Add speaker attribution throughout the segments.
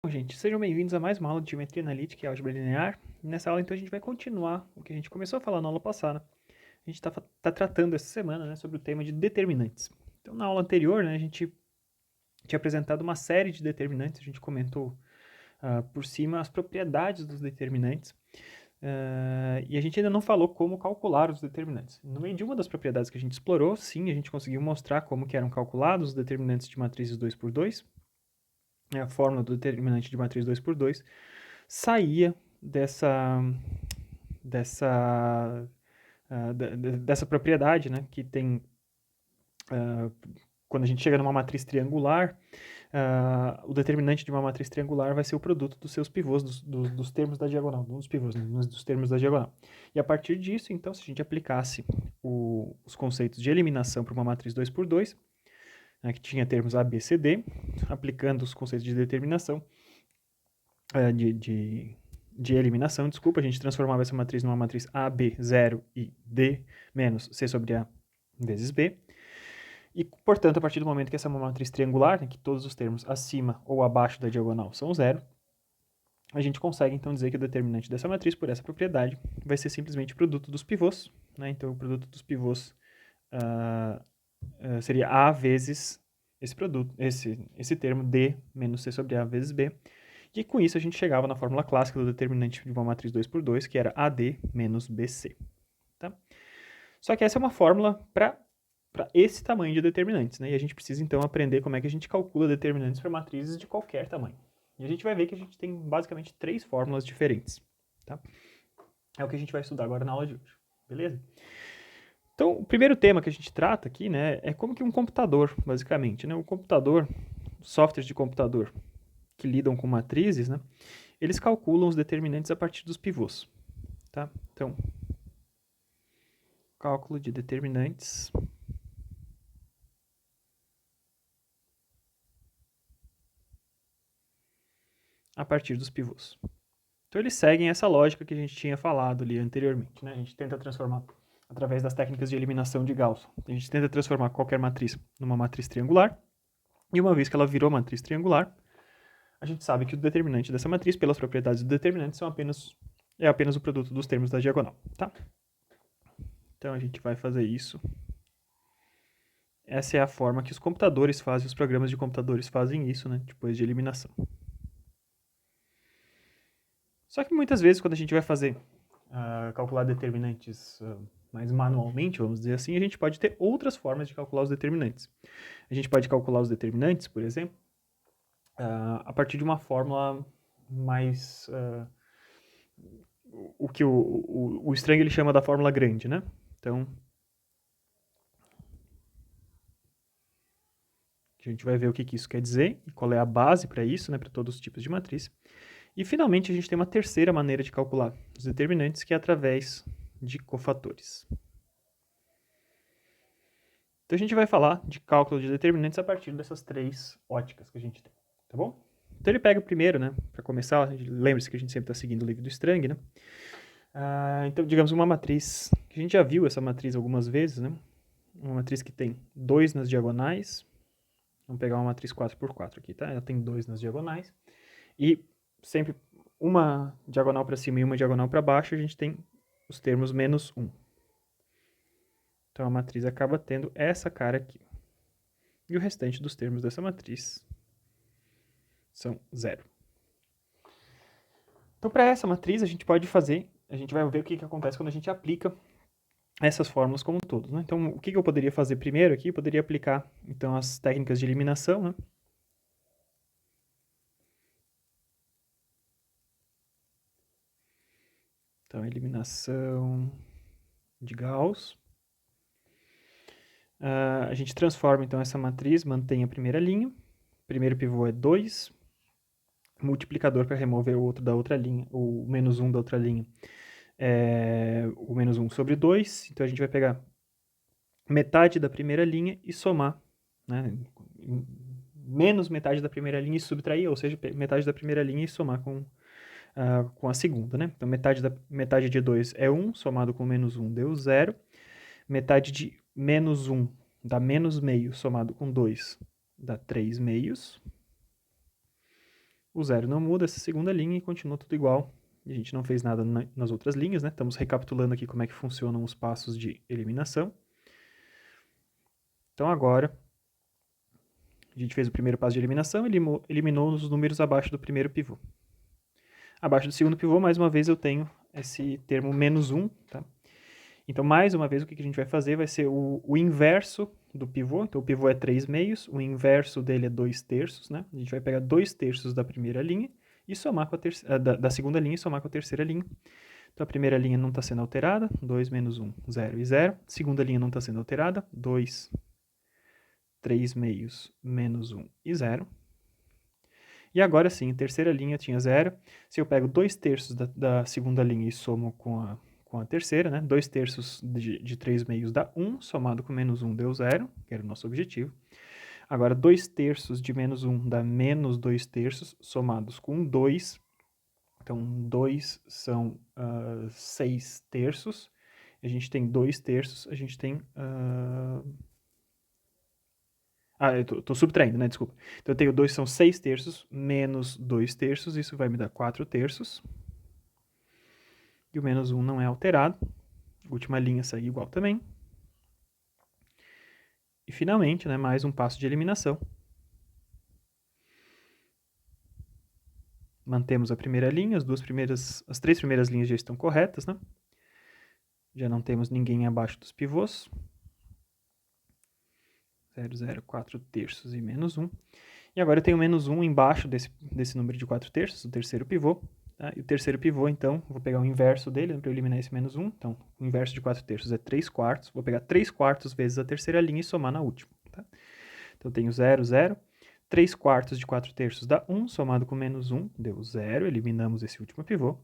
Speaker 1: Bom, gente, sejam bem-vindos a mais uma aula de Geometria Analítica e Álgebra Linear. Nessa aula, então, a gente vai continuar o que a gente começou a falar na aula passada. A gente está tratando essa semana, né, sobre o tema de determinantes. Então, na aula anterior, né, a gente tinha apresentado uma série de determinantes, a gente comentou por cima as propriedades dos determinantes, e a gente ainda não falou como calcular os determinantes. No meio de uma das propriedades que a gente explorou, sim, a gente conseguiu mostrar como que eram calculados os determinantes de matrizes 2×2, a fórmula do determinante de matriz 2×2, saía dessa, dessa propriedade, né, que tem, quando a gente chega numa matriz triangular, o determinante de uma matriz triangular vai ser o produto dos seus pivôs, dos termos da diagonal, não dos pivôs, né, dos termos da diagonal. E a partir disso, então, se a gente aplicasse os conceitos de eliminação para uma matriz 2×2, né, que tinha termos A, B, C, D, aplicando os conceitos de determinação, de eliminação, desculpa, a gente transformava essa matriz numa matriz A, B, 0 e D menos C sobre A vezes B. E, portanto, a partir do momento que essa é uma matriz triangular, né, que todos os termos acima ou abaixo da diagonal são zero, a gente consegue, então, dizer que o determinante dessa matriz, por essa propriedade, vai ser simplesmente o produto dos pivôs. Né? Então, o produto dos pivôs seria A vezes esse produto, esse termo D menos C sobre A vezes B. E com isso a gente chegava na fórmula clássica do determinante de uma matriz 2×2, que era AD menos BC. Tá? Só que essa é uma fórmula para esse tamanho de determinantes, né? E a gente precisa então aprender como é que a gente calcula determinantes para matrizes de qualquer tamanho. E a gente vai ver que a gente tem basicamente 3 fórmulas diferentes. Tá? É o que a gente vai estudar agora na aula de hoje. Beleza? Então, o primeiro tema que a gente trata aqui, né, é como que um computador, basicamente, né? O computador, softwares de computador que lidam com matrizes, né, eles calculam os determinantes a partir dos pivôs. Tá? Então, cálculo de determinantes a partir dos pivôs. Então, eles seguem essa lógica que a gente tinha falado ali anteriormente. Né? A gente tenta transformar, através das técnicas de eliminação de Gauss, a gente tenta transformar qualquer matriz numa matriz triangular, e uma vez que ela virou matriz triangular, a gente sabe que o determinante dessa matriz, pelas propriedades do determinante, é apenas o produto dos termos da diagonal. Tá? Então, a gente vai fazer isso. Essa é a forma que os computadores fazem, os programas de computadores fazem isso, né, depois de eliminação. Só que muitas vezes, quando a gente vai fazer, calcular determinantes mais manualmente, vamos dizer assim, a gente pode ter outras formas de calcular os determinantes. A gente pode calcular os determinantes, por exemplo, a partir de uma fórmula mais... o que o Strang ele chama da fórmula grande, né? Então, a gente vai ver o que isso quer dizer e qual é a base para isso, né, para todos os tipos de matriz. E, finalmente, a gente tem uma terceira maneira de calcular os determinantes, que é através de cofatores. Então, a gente vai falar de cálculo de determinantes a partir dessas 3 óticas que a gente tem, tá bom? Então, ele pega o primeiro, né, para começar, lembre-se que a gente sempre está seguindo o livro do Strang, né? Então, digamos, uma matriz, que a gente já viu essa matriz algumas vezes, né? Uma matriz que tem 2 nas diagonais. Vamos pegar uma matriz 4×4 aqui, tá? Ela tem 2 nas diagonais. E sempre uma diagonal para cima e uma diagonal para baixo, a gente tem os termos menos 1. Então, a matriz acaba tendo essa cara aqui. E o restante dos termos dessa matriz são 0. Então, para essa matriz, a gente vai ver o que acontece quando a gente aplica essas fórmulas como um todo. Né? Então, o que eu poderia fazer primeiro aqui? Eu poderia aplicar, então, as técnicas de eliminação, né? Então, eliminação de Gauss. A gente transforma, então, essa matriz, mantém a primeira linha. O primeiro pivô é 2. Multiplicador para remover o outro da outra linha, o menos 1 da outra linha, é o menos 1 sobre 2. Então, a gente vai pegar metade da primeira linha e somar, né? Menos metade da primeira linha e subtrair, ou seja, metade da primeira linha e somar com a segunda, né? Então, metade de 2 é 1, somado com menos 1 deu 0. Metade de menos 1 dá menos meio, somado com 2 dá 3 meios. O 0 não muda, essa segunda linha, e continua tudo igual. A gente não fez nada nas outras linhas, né? Estamos recapitulando aqui como é que funcionam os passos de eliminação. Então, agora, a gente fez o primeiro passo de eliminação, eliminou os números abaixo do primeiro pivô. Abaixo do segundo pivô, mais uma vez, eu tenho esse termo menos 1, tá? Então, mais uma vez, o que a gente vai fazer vai ser o inverso do pivô. Então, o pivô é 3 meios, o inverso dele é 2 terços, né? A gente vai pegar 2 terços da primeira linha e somar com a da segunda linha e somar com a terceira linha. Então, a primeira linha não está sendo alterada, 2 menos 1, 0 e 0. Segunda linha não está sendo alterada, 2, 3 meios menos 1 e 0. E agora sim, a terceira linha tinha 0. Se eu pego 2 terços da segunda linha e somo com a terceira, né? 2 terços de 3 meios dá 1, somado com menos 1 deu 0, que era o nosso objetivo. Agora, 2 terços de menos 1 dá menos 2 terços, somados com 2. Então, 2 são 6 terços. A gente tem 2 terços, a gente tem... eu tô subtraindo, né? Desculpa. Então, eu tenho 2 são 6 terços, menos 2 terços, isso vai me dar 4 terços. E o menos 1 não é alterado. A última linha segue igual também. E, finalmente, né, mais um passo de eliminação. Mantemos a primeira linha, as 3 primeiras linhas já estão corretas, né? Já não temos ninguém abaixo dos pivôs. 0, 0, 4 terços e menos 1. E agora eu tenho menos 1 embaixo desse número de 4 terços, o terceiro pivô. Tá? E o terceiro pivô, então, vou pegar o inverso dele, né, para eliminar esse menos 1. Então, o inverso de 4 terços é 3 quartos. Vou pegar 3 quartos vezes a terceira linha e somar na última. Tá? Então, eu tenho 0, 0. 3 quartos de 4 terços dá 1, somado com menos 1, deu 0. Eliminamos esse último pivô.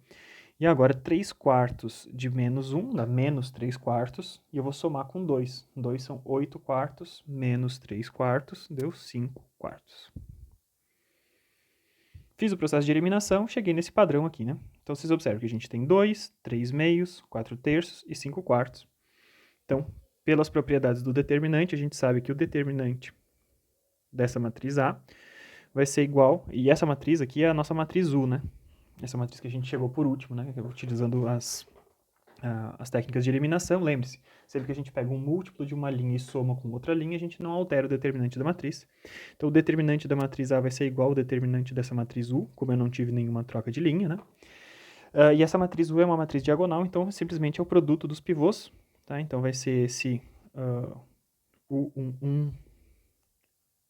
Speaker 1: E agora 3 quartos de menos 1 dá menos 3 quartos. E eu vou somar com 2. 2 são 8 quartos, menos 3 quartos, deu 5 quartos. Fiz o processo de eliminação, cheguei nesse padrão aqui, né? Então, vocês observam que a gente tem 2, 3 meios, 4 terços e 5 quartos. Então, pelas propriedades do determinante, a gente sabe que o determinante dessa matriz A vai ser igual... E essa matriz aqui é a nossa matriz U, né? Essa matriz que a gente chegou por último, né? Utilizando as técnicas de eliminação. Lembre-se, sempre que a gente pega um múltiplo de uma linha e soma com outra linha, a gente não altera o determinante da matriz. Então, o determinante da matriz A vai ser igual ao determinante dessa matriz U, como eu não tive nenhuma troca de linha, né? E essa matriz U é uma matriz diagonal, então simplesmente é o produto dos pivôs, tá? Então, vai ser esse U11,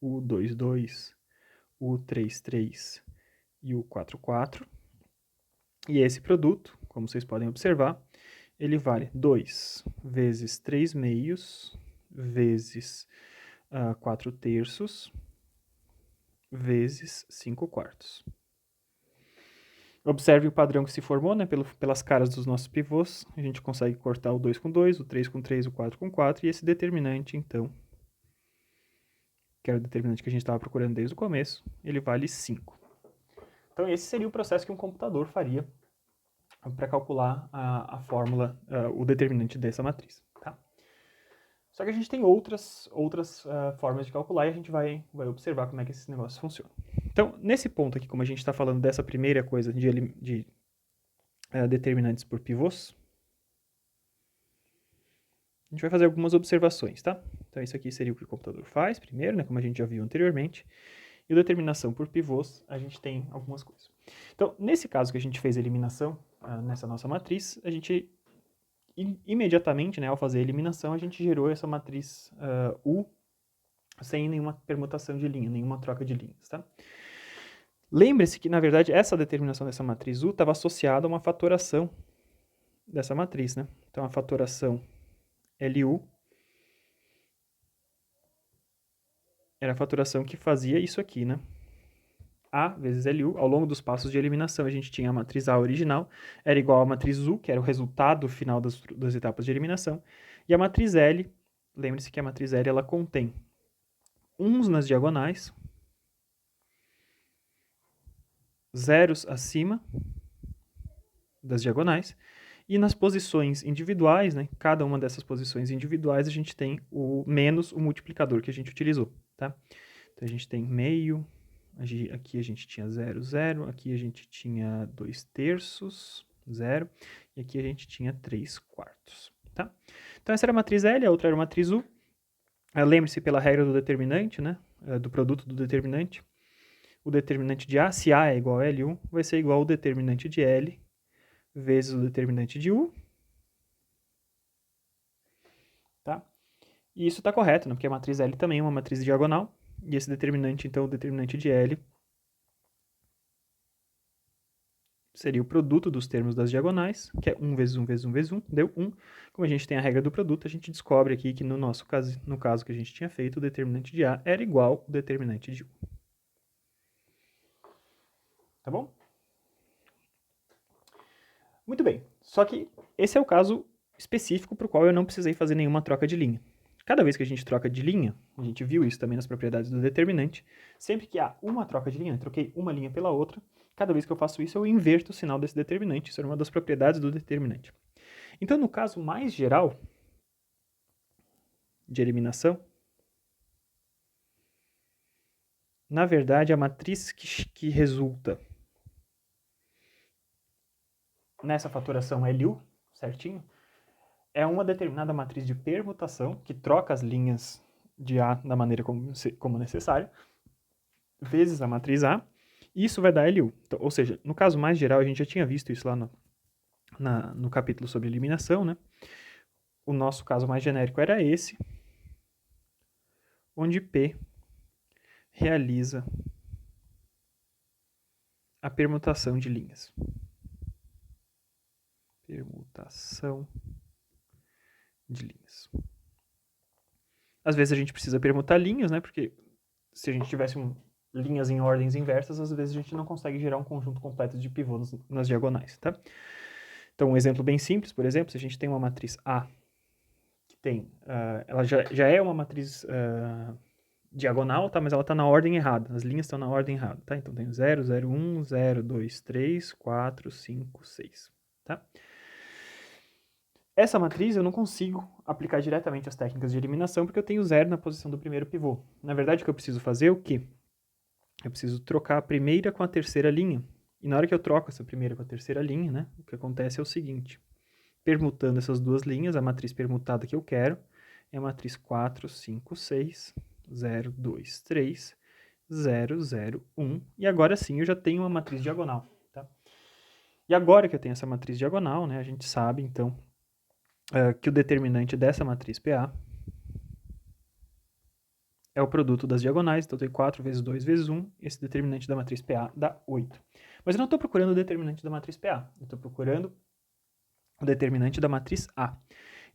Speaker 1: U22, U33 e U44. E esse produto, como vocês podem observar, ele vale 2 vezes 3 meios vezes 4 terços vezes 5 quartos. Observe o padrão que se formou, né, pelas caras dos nossos pivôs. A gente consegue cortar o 2 com 2, o 3 com 3, o 4 com 4, e esse determinante, então, que era o determinante que a gente estava procurando desde o começo, ele vale 5. Então, esse seria o processo que um computador faria para calcular a fórmula, o determinante dessa matriz. Tá? Só que a gente tem outras formas de calcular e a gente vai observar como é que esse negócio funciona. Então, nesse ponto aqui, como a gente está falando dessa primeira coisa de determinantes por pivôs, a gente vai fazer algumas observações, tá? Então, isso aqui seria o que o computador faz primeiro, né, como a gente já viu anteriormente. E o determinação por pivôs, a gente tem algumas coisas. Então, nesse caso que a gente fez a eliminação, nessa nossa matriz, a gente imediatamente, né, ao fazer a eliminação, a gente gerou essa matriz U sem nenhuma permutação de linha, nenhuma troca de linhas, tá? Lembre-se que, na verdade, essa determinação dessa matriz U estava associada a uma fatoração dessa matriz, né? Então, a fatoração LU era a fatoração que fazia isso aqui, né? A vezes LU, ao longo dos passos de eliminação, a gente tinha a matriz A original, era igual à matriz U, que era o resultado final das etapas de eliminação, e a matriz L, lembre-se que a matriz L ela contém uns nas diagonais, zeros acima das diagonais, e nas posições individuais, né, cada uma dessas posições individuais, a gente tem o menos o multiplicador que a gente utilizou, tá? Então, a gente tem meio, Aqui a gente tinha 0, 0. Aqui a gente tinha 2/3, 0. E aqui a gente tinha 3/4. Tá? Então essa era a matriz L, a outra era a matriz U. Lembre-se pela regra do determinante, né? Do produto do determinante. O determinante de A, se A é igual a L1, vai ser igual ao determinante de L vezes o determinante de U. Tá? E isso está correto, né? Porque a matriz L também é uma matriz diagonal. E esse determinante, então, o determinante de L seria o produto dos termos das diagonais, que é 1 vezes 1 vezes 1 vezes 1, deu 1. Como a gente tem a regra do produto, a gente descobre aqui que no nosso caso, no caso que a gente tinha feito, o determinante de A era igual ao determinante de U. Tá bom? Muito bem, só que esse é o caso específico para o qual eu não precisei fazer nenhuma troca de linha. Cada vez que a gente troca de linha, a gente viu isso também nas propriedades do determinante, sempre que há uma troca de linha, eu troquei uma linha pela outra, cada vez que eu faço isso eu inverto o sinal desse determinante, isso era uma das propriedades do determinante. Então, no caso mais geral de eliminação, na verdade, a matriz que resulta nessa fatoração LU, certinho, é uma determinada matriz de permutação que troca as linhas de A da maneira como necessário, vezes a matriz A, e isso vai dar LU. Então, ou seja, no caso mais geral, a gente já tinha visto isso lá no capítulo sobre eliminação, né? O nosso caso mais genérico era esse, onde P realiza a permutação de linhas. Permutação de linhas. Às vezes a gente precisa permutar linhas, né? Porque se a gente tivesse linhas em ordens inversas, às vezes a gente não consegue gerar um conjunto completo de pivôs nas diagonais, tá? Então, um exemplo bem simples, por exemplo, se a gente tem uma matriz A, que tem, ela já é uma matriz diagonal, tá? Mas ela está na ordem errada, as linhas estão na ordem errada, tá? Então, tem 0, 0, 1, 0, 2, 3, 4, 5, 6, tá? Essa matriz eu não consigo aplicar diretamente as técnicas de eliminação porque eu tenho 0 na posição do primeiro pivô. Na verdade, o que eu preciso fazer é o quê? Eu preciso trocar a primeira com a terceira linha. E na hora que eu troco essa primeira com a terceira linha, né, o que acontece é o seguinte. Permutando essas duas linhas, a matriz permutada que eu quero é a matriz 4, 5, 6, 0, 2, 3, 0, 0, 1. E agora sim eu já tenho uma matriz diagonal. Tá? E agora que eu tenho essa matriz diagonal, né, a gente sabe, então, que o determinante dessa matriz PA é o produto das diagonais, então tem 4 vezes 2 vezes 1, esse determinante da matriz PA dá 8. Mas eu não estou procurando o determinante da matriz PA, eu estou procurando o determinante da matriz A.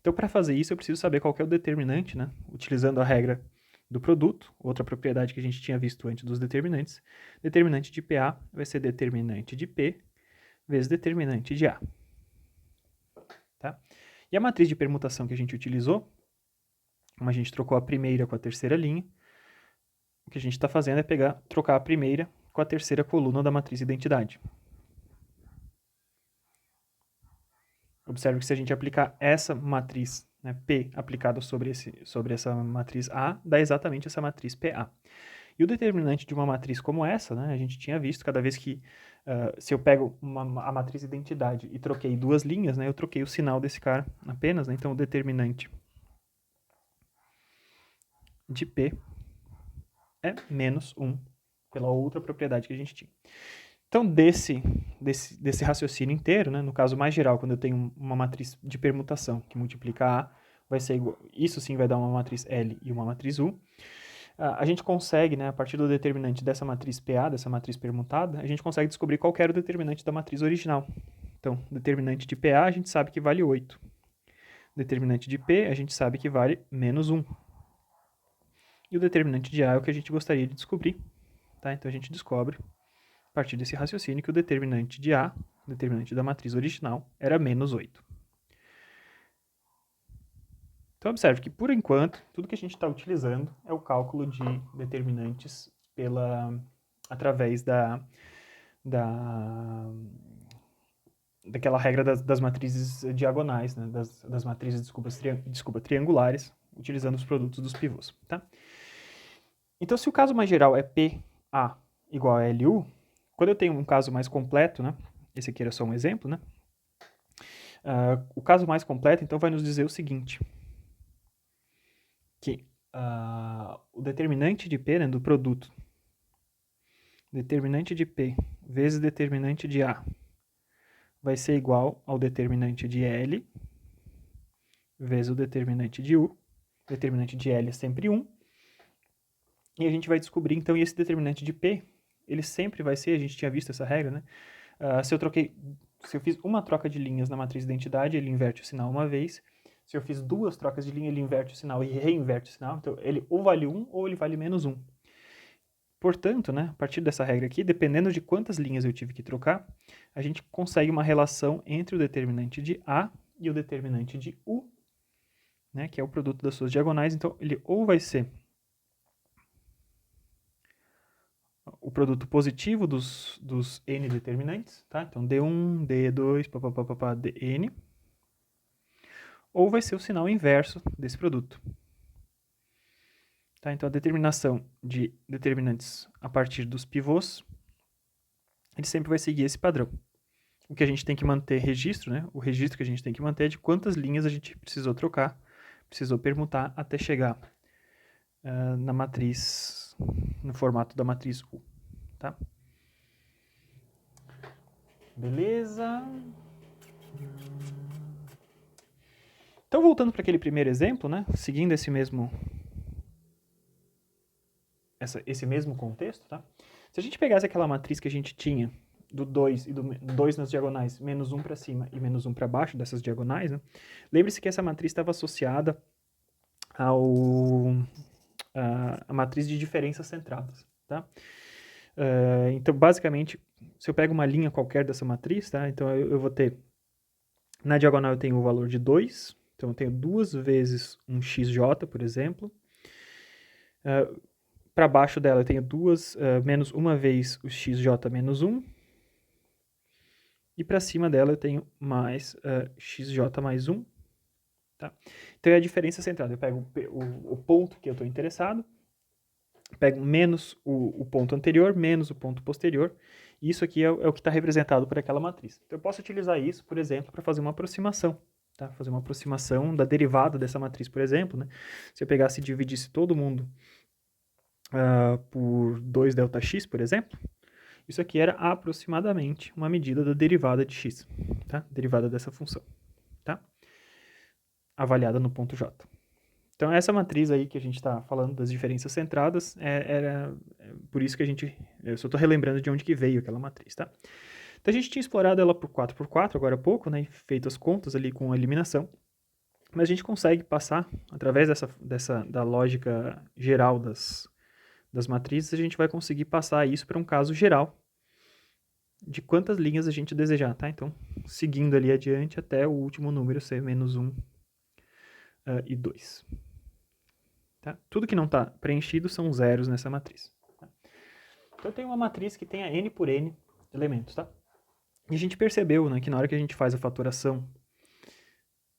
Speaker 1: Então, para fazer isso, eu preciso saber qual que é o determinante, né? Utilizando a regra do produto, outra propriedade que a gente tinha visto antes dos determinantes. Determinante de PA vai ser determinante de P vezes determinante de A. Tá? E a matriz de permutação que a gente utilizou, como a gente trocou a primeira com a terceira linha, o que a gente está fazendo é trocar a primeira com a terceira coluna da matriz identidade. Observe que se a gente aplicar essa matriz, né, P, aplicada sobre essa matriz A, dá exatamente essa matriz PA. E o determinante de uma matriz como essa, né, a gente tinha visto, cada vez que, se eu pego a matriz identidade e troquei duas linhas, né, eu troquei o sinal desse cara apenas, né, então o determinante de P é menos 1, pela outra propriedade que a gente tinha. Então, desse raciocínio inteiro, né, no caso mais geral, quando eu tenho uma matriz de permutação que multiplica A, vai ser igual, isso sim vai dar uma matriz L e uma matriz U. A gente consegue, né, a partir do determinante dessa matriz PA, dessa matriz permutada, a gente consegue descobrir qual era o determinante da matriz original. Então, o determinante de PA a gente sabe que vale 8. O determinante de P a gente sabe que vale menos 1. E o determinante de A é o que a gente gostaria de descobrir. Tá? Então, a gente descobre, a partir desse raciocínio, que o determinante de A, o determinante da matriz original, era menos 8. Então, observe que, por enquanto, tudo que a gente está utilizando é o cálculo de determinantes através daquela regra das matrizes diagonais, né? das matrizes, triangulares, utilizando os produtos dos pivôs. Tá? Então, se o caso mais geral é PA igual a LU, quando eu tenho um caso mais completo, né? Esse aqui era só um exemplo, né? O caso mais completo, então, vai nos dizer o seguinte, que o determinante de P, né, do produto, determinante de P vezes determinante de A, vai ser igual ao determinante de L vezes o determinante de U. O determinante de L é sempre 1. E a gente vai descobrir, então, esse determinante de P, ele sempre vai ser, a gente tinha visto essa regra, né? Se eu fiz uma troca de linhas na matriz de identidade, ele inverte o sinal uma vez. Se eu fiz duas trocas de linha, ele inverte o sinal e reinverte o sinal. Então, ele ou vale 1 ou ele vale menos 1. Portanto, né, a partir dessa regra aqui, dependendo de quantas linhas eu tive que trocar, a gente consegue uma relação entre o determinante de A e o determinante de U, né, que é o produto das suas diagonais. Então, ele ou vai ser o produto positivo dos n determinantes, tá? Então, D1, D2, papapá, Dn, ou vai ser o sinal inverso desse produto. Tá? Então, a determinação de determinantes a partir dos pivôs, ele sempre vai seguir esse padrão. O que a gente tem que manter registro, né? O registro que a gente tem que manter é de quantas linhas a gente precisou trocar, precisou permutar até chegar na matriz, no formato da matriz U, tá? Beleza? Então, voltando para aquele primeiro exemplo, né? Seguindo esse mesmo contexto, tá? Se a gente pegasse aquela matriz que a gente tinha do 2 e do 2 nas diagonais, menos 1 para cima e menos 1 para baixo dessas diagonais, né? Lembre-se que essa matriz estava associada à matriz de diferenças centradas, tá? Então, basicamente, se eu pego uma linha qualquer dessa matriz, tá? Então, eu vou ter, na diagonal eu tenho o valor de 2, então eu tenho 2 vezes um xj, por exemplo. Para baixo dela eu tenho menos uma vez o xj menos 1. E para cima dela eu tenho mais xj mais 1. Tá? Então é a diferença centrada. Eu pego o ponto que eu estou interessado, pego menos o ponto anterior, menos o ponto posterior. E isso aqui é o que está representado por aquela matriz. Então eu posso utilizar isso, por exemplo, para fazer uma aproximação. Tá? Fazer uma aproximação da derivada dessa matriz, por exemplo. Né? Se eu pegasse e dividisse todo mundo por 2 ΔX, por exemplo, isso aqui era aproximadamente uma medida da derivada de x, tá? Derivada dessa função, tá? Avaliada no ponto J. Então, essa matriz aí que a gente está falando das diferenças centradas, era por isso que eu só estou relembrando de onde que veio aquela matriz, tá? Então, a gente tinha explorado ela por 4x4 agora há pouco, né? Feito as contas ali com a eliminação. Mas a gente consegue passar, através da lógica geral das matrizes, a gente vai conseguir passar isso para um caso geral de quantas linhas a gente desejar, tá? Então, seguindo ali adiante até o último número ser menos 1 e 2. Tá? Tudo que não está preenchido são zeros nessa matriz. Tá? Então, eu tenho uma matriz que tenha n por n elementos, tá? E a gente percebeu, né, que na hora que a gente faz a fatoração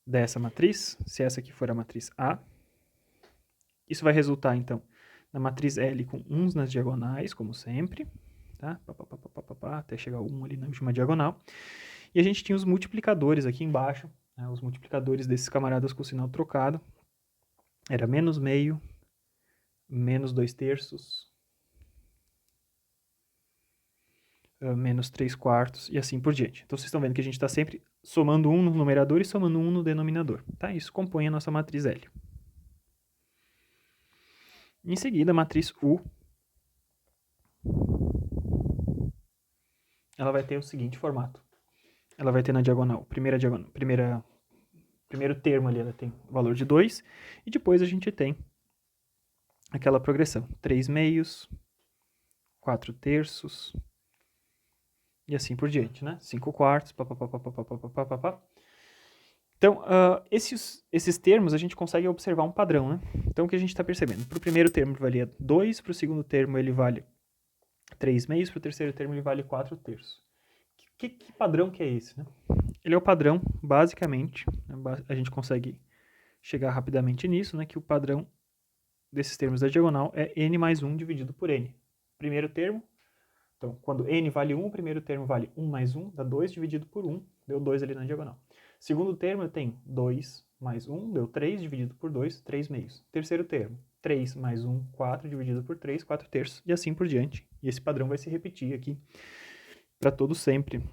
Speaker 1: dessa matriz, se essa aqui for a matriz A, isso vai resultar, então, na matriz L com 1s nas diagonais, como sempre, tá? Até chegar a 1 ali na última diagonal. E a gente tinha os multiplicadores aqui embaixo, né? Os multiplicadores desses camaradas com o sinal trocado. Era menos meio, menos 2/3, menos 3/4 e assim por diante. Então, vocês estão vendo que a gente está sempre somando 1 no numerador e somando 1 no denominador. Tá? Isso compõe a nossa matriz L. Em seguida, a matriz U, ela vai ter o seguinte formato. Ela vai ter na diagonal, primeiro termo ali, ela tem o valor de 2, e depois a gente tem aquela progressão, 3 meios, 4/3, e assim por diante, né? 5/4, papapá. Então, esses termos a gente consegue observar um padrão, né? Então, o que a gente está percebendo? Para o primeiro termo valia 2, para o segundo termo ele vale 3 meios, para o terceiro termo ele vale 4/3. Que padrão que é esse, né? Ele é o padrão, basicamente, a gente consegue chegar rapidamente nisso, né? Que o padrão desses termos da diagonal é n mais 1 dividido por n. Primeiro termo, Então, quando n vale 1, o primeiro termo vale 1 mais 1, dá 2 dividido por 1, deu 2 ali na diagonal. Segundo termo, eu tenho 2 mais 1, deu 3 dividido por 2, 3 meios. Terceiro termo, 3 mais 1, 4 dividido por 3, 4 terços, e assim por diante. E esse padrão vai se repetir aqui para todo sempre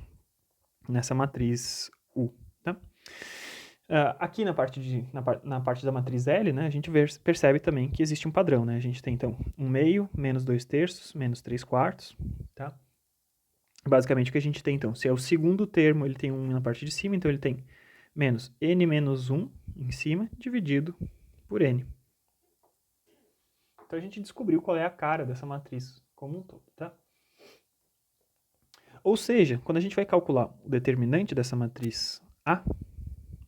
Speaker 1: nessa matriz U. Tá? Aqui na parte da matriz L, né, a gente percebe também que existe um padrão. Né? A gente tem, então, 1 meio, menos 2 terços, menos 3 quartos. Tá? Basicamente, o que a gente tem, então, se é o segundo termo, ele tem 1 na parte de cima, então ele tem menos n menos 1 em cima, dividido por n. Então, a gente descobriu qual é a cara dessa matriz como um todo. Tá? Ou seja, quando a gente vai calcular o determinante dessa matriz A,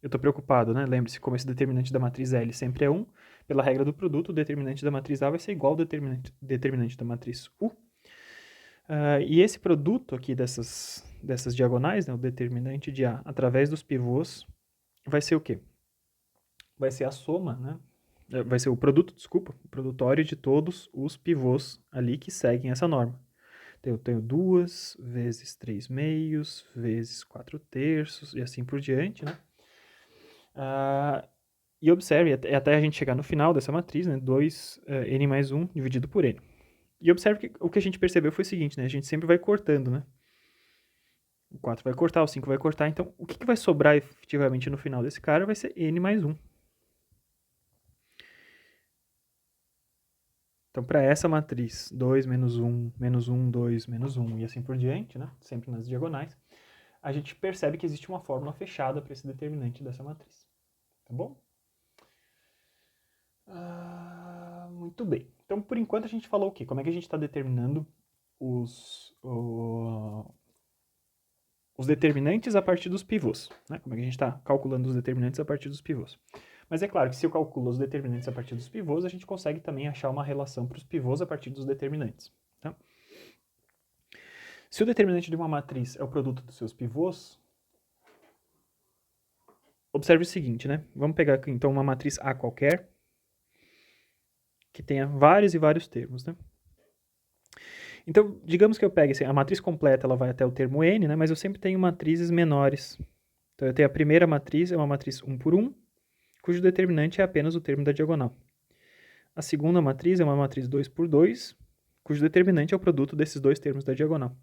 Speaker 1: eu estou preocupado, né? Lembre-se, como esse determinante da matriz L sempre é 1, pela regra do produto, o determinante da matriz A vai ser igual ao determinante da matriz U. E esse produto aqui dessas diagonais, né, o determinante de A através dos pivôs, vai ser o quê? Vai ser a soma, né? Vai ser o produto, desculpa, o produtório de todos os pivôs ali que seguem essa norma. Então, eu tenho 2 vezes 3 meios, vezes 4 terços, e assim por diante, né? E observe, até a gente chegar no final dessa matriz, né, 2 n mais 1 dividido por n. E observe que o que a gente percebeu foi o seguinte, né, a gente sempre vai cortando, né? O 4 vai cortar, o 5 vai cortar, então o que vai sobrar efetivamente no final desse cara vai ser n mais 1. Então, para essa matriz, 2 menos 1, menos 1, 2, menos 1 e assim por diante, né, sempre nas diagonais, a gente percebe que existe uma fórmula fechada para esse determinante dessa matriz. Tá bom? Muito bem. Então, por enquanto, a gente falou o quê? Como é que a gente está determinando os determinantes a partir dos pivôs, né? Como é que a gente está calculando os determinantes a partir dos pivôs. Mas é claro que se eu calculo os determinantes a partir dos pivôs, a gente consegue também achar uma relação para os pivôs a partir dos determinantes. Tá? Se o determinante de uma matriz é o produto dos seus pivôs, observe o seguinte, né? Vamos pegar aqui, então, uma matriz A qualquer, que tenha vários e vários termos, né? Então, digamos que eu pegue assim, a matriz completa, ela vai até o termo n, né? Mas eu sempre tenho matrizes menores. Então, eu tenho a primeira matriz, é uma matriz 1 por 1, cujo determinante é apenas o termo da diagonal. A segunda matriz é uma matriz 2 por 2, cujo determinante é o produto desses dois termos da diagonal.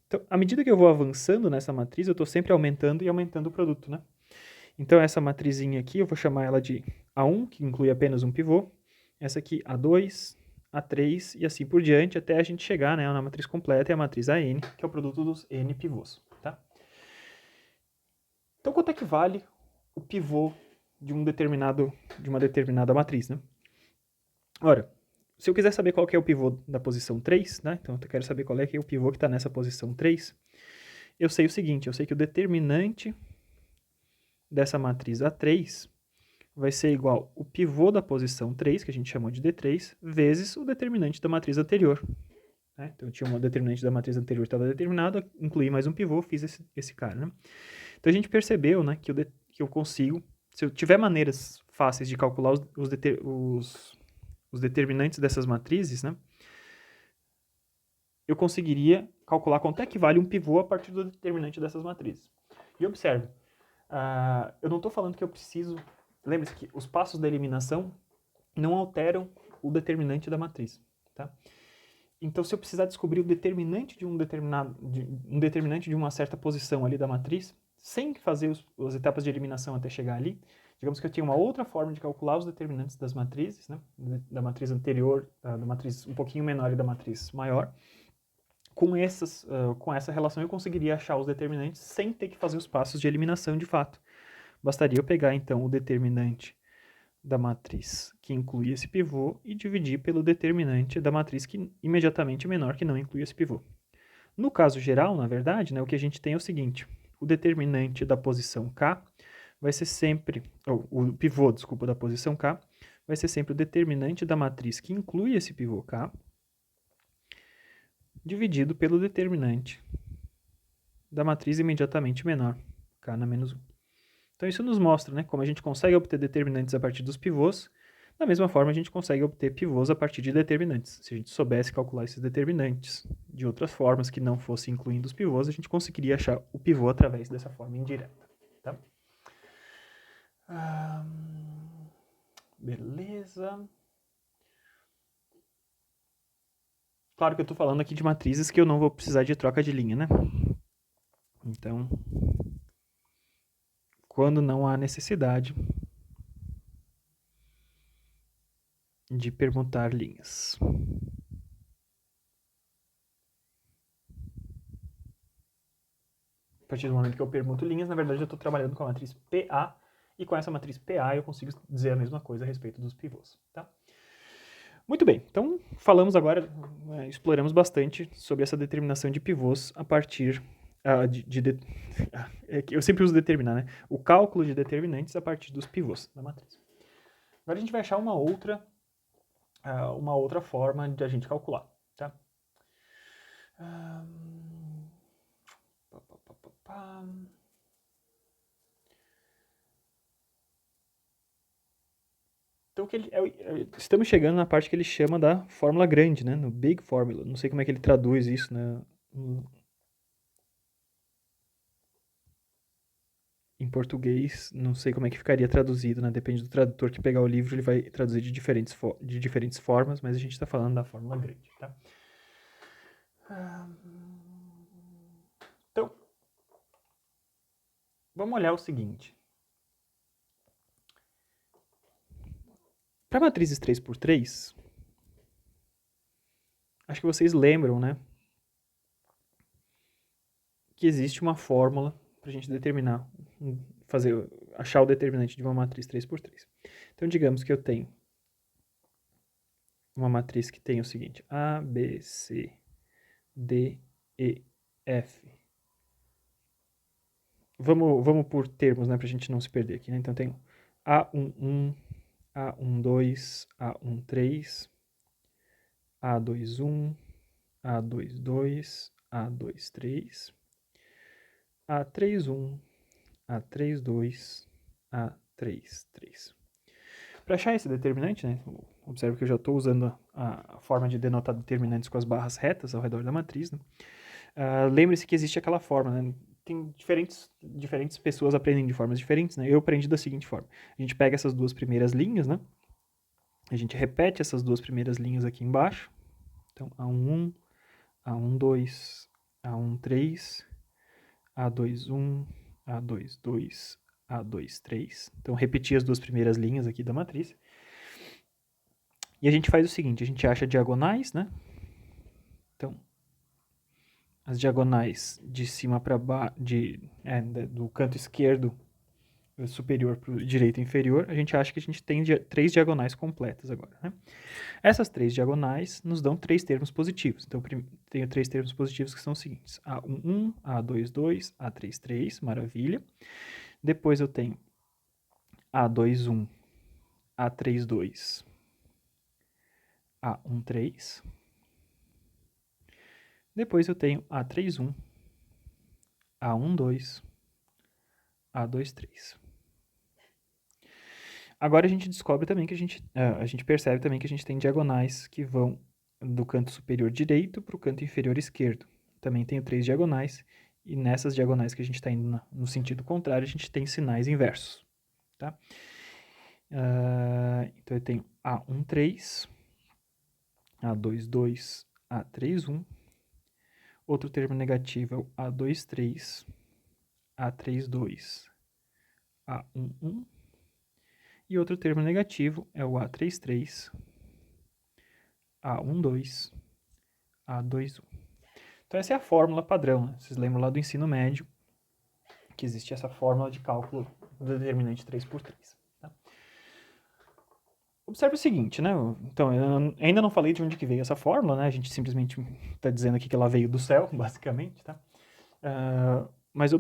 Speaker 1: Então, à medida que eu vou avançando nessa matriz, eu estou sempre aumentando e aumentando o produto, né? Então, essa matrizinha aqui, eu vou chamar ela de A1, que inclui apenas um pivô. Essa aqui, A2, A3 e assim por diante, até a gente chegar, né, na matriz completa, e a matriz AN, que é o produto dos N pivôs. Tá? Então, quanto é que vale o pivô de uma determinada matriz, né? Ora, se eu quiser saber qual que é o pivô da posição 3, né? Então, eu quero saber qual é que é o pivô que está nessa posição 3. Eu sei o seguinte, eu sei que o determinante dessa matriz A3 vai ser igual o pivô da posição 3, que a gente chamou de D3, vezes o determinante da matriz anterior. Né? Então, eu tinha uma determinante da matriz anterior que estava determinada, incluí mais um pivô, fiz esse cara. Né? Então, a gente percebeu, né, que eu consigo, se eu tiver maneiras fáceis de calcular os determinantes dessas matrizes, né, eu conseguiria calcular quanto é que vale um pivô a partir do determinante dessas matrizes. E observe, eu não estou falando que eu preciso... Lembre-se que os passos da eliminação não alteram o determinante da matriz. Tá? Então, se eu precisar descobrir o determinante de um determinante de uma certa posição ali da matriz, sem fazer as etapas de eliminação até chegar ali, digamos que eu tenho uma outra forma de calcular os determinantes das matrizes, né? Da matriz anterior, da matriz um pouquinho menor e da matriz maior. Com essa relação eu conseguiria achar os determinantes sem ter que fazer os passos de eliminação de fato. Bastaria eu pegar, então, o determinante da matriz que inclui esse pivô e dividir pelo determinante da matriz que imediatamente menor que não inclui esse pivô. No caso geral, na verdade, né, o que a gente tem é o seguinte, o determinante da posição K vai ser sempre, o pivô, desculpa, da posição K, vai ser sempre o determinante da matriz que inclui esse pivô K, dividido pelo determinante da matriz imediatamente menor, K na menos 1. Então isso nos mostra, né, como a gente consegue obter determinantes a partir dos pivôs, Da mesma forma, a gente consegue obter pivôs a partir de determinantes. Se a gente soubesse calcular esses determinantes de outras formas que não fossem incluindo os pivôs, a gente conseguiria achar o pivô através dessa forma indireta. Tá? Beleza. Claro que eu estou falando aqui de matrizes que eu não vou precisar de troca de linha, né? Então, quando não há necessidade de permutar linhas. A partir do momento que eu permuto linhas, na verdade eu estou trabalhando com a matriz PA, e com essa matriz PA eu consigo dizer a mesma coisa a respeito dos pivôs. Tá? Muito bem, então falamos agora, exploramos bastante sobre essa determinação de pivôs a partir eu sempre uso determinar, né? O cálculo de determinantes a partir dos pivôs da matriz. Agora a gente vai achar uma outra forma de a gente calcular, tá? Então, estamos chegando na parte que ele chama da fórmula grande, né? No Big Formula. Não sei como é que ele traduz isso, né? Em português, não sei como é que ficaria traduzido, né? Depende do tradutor que pegar o livro, ele vai traduzir de diferentes formas, mas a gente está falando da fórmula grande, tá? Então, vamos olhar o seguinte. Para matrizes 3x3, acho que vocês lembram, né? Que existe uma fórmula para a gente determinar, achar o determinante de uma matriz 3x3. Então, digamos que eu tenho uma matriz que tem o seguinte: A, B, C, D, E, F. Vamos por termos, né, para a gente não se perder aqui, né? Então, tenho A11, A12, A13, A21, A22, A23, A31, A32, A33. Para achar esse determinante, né, observe que eu já estou usando a forma de denotar determinantes com as barras retas ao redor da matriz. Né? Lembre-se que existe aquela forma, né? Tem diferentes pessoas aprendem de formas diferentes. Né? Eu aprendi da seguinte forma. A gente pega essas duas primeiras linhas, né? A gente repete essas duas primeiras linhas aqui embaixo. Então, A11, A12, A13, A21, A22, A23. Então, repetir as duas primeiras linhas aqui da matriz. E a gente faz o seguinte, a gente acha diagonais, né? Então, as diagonais de cima para baixo, do canto esquerdo superior para o direito inferior, a gente acha que a gente tem 3 diagonais completas agora, né? Essas 3 diagonais nos dão 3 termos positivos. Então, tenho 3 termos positivos que são os seguintes: A11, A22, A33, maravilha. Depois eu tenho A21, A32, A13. Depois eu tenho A31, A12, A23. Agora a gente descobre também que a gente percebe também que a gente tem diagonais que vão do canto superior direito para o canto inferior esquerdo. Também tenho 3 diagonais, e nessas diagonais que a gente está indo no sentido contrário, a gente tem sinais inversos. Tá? Então eu tenho A13, A22, A31. Outro termo negativo é o A23, A32, A11. E outro termo negativo é o A33, A12, A21. Então essa é a fórmula padrão. Né? Vocês lembram lá do ensino médio que existe essa fórmula de cálculo do determinante 3x3. Tá? Observe o seguinte, né? Então, eu ainda não falei de onde que veio essa fórmula, né? A gente simplesmente está dizendo aqui que ela veio do céu, basicamente, tá? Mas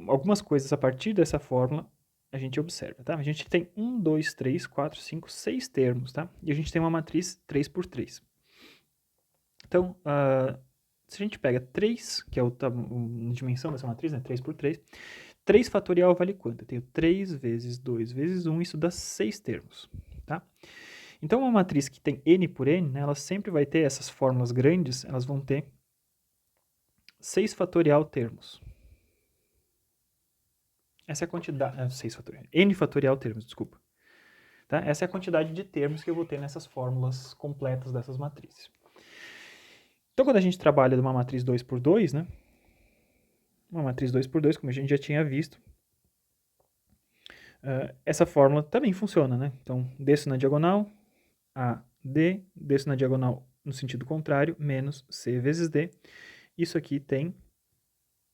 Speaker 1: algumas coisas a partir dessa fórmula a gente observa, tá? A gente tem 1, 2, 3, 4, 5, 6 termos, tá? E a gente tem uma matriz 3x3. Então, se a gente pega 3, que é a dimensão dessa matriz, né? 3x3, 3 fatorial vale quanto? Eu tenho 3 vezes 2 vezes 1, isso dá 6 termos, tá? Então, uma matriz que tem n por n, né, ela sempre vai ter essas fórmulas grandes, elas vão ter 6 fatorial termos. Essa é a quantidade... 6 fatorial... n fatorial termos, desculpa. Tá? Essa é a quantidade de termos que eu vou ter nessas fórmulas completas dessas matrizes. Então, quando a gente trabalha de uma matriz 2 por 2, né? Uma matriz 2 por 2, como a gente já tinha visto, essa fórmula também funciona, né? Então, desço na diagonal, a d, desço na diagonal no sentido contrário, menos c vezes d. Isso aqui tem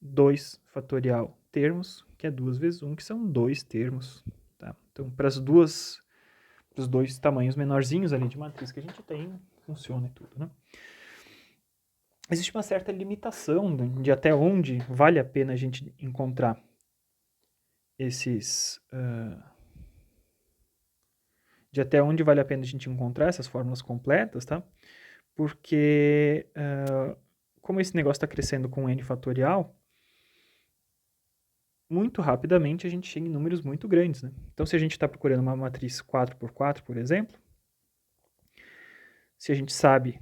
Speaker 1: 2 fatorial termos, que é 2 vezes 1, que são 2 termos. Tá? Então, para os dois tamanhos menorzinhos ali de matriz que a gente tem, funciona e tudo, né? Existe uma certa limitação de até onde vale a pena a gente encontrar de até onde vale a pena a gente encontrar essas fórmulas completas, tá? Porque, como esse negócio está crescendo com n fatorial, muito rapidamente a gente chega em números muito grandes, né? Então, se a gente está procurando uma matriz 4x4, por exemplo, se a gente sabe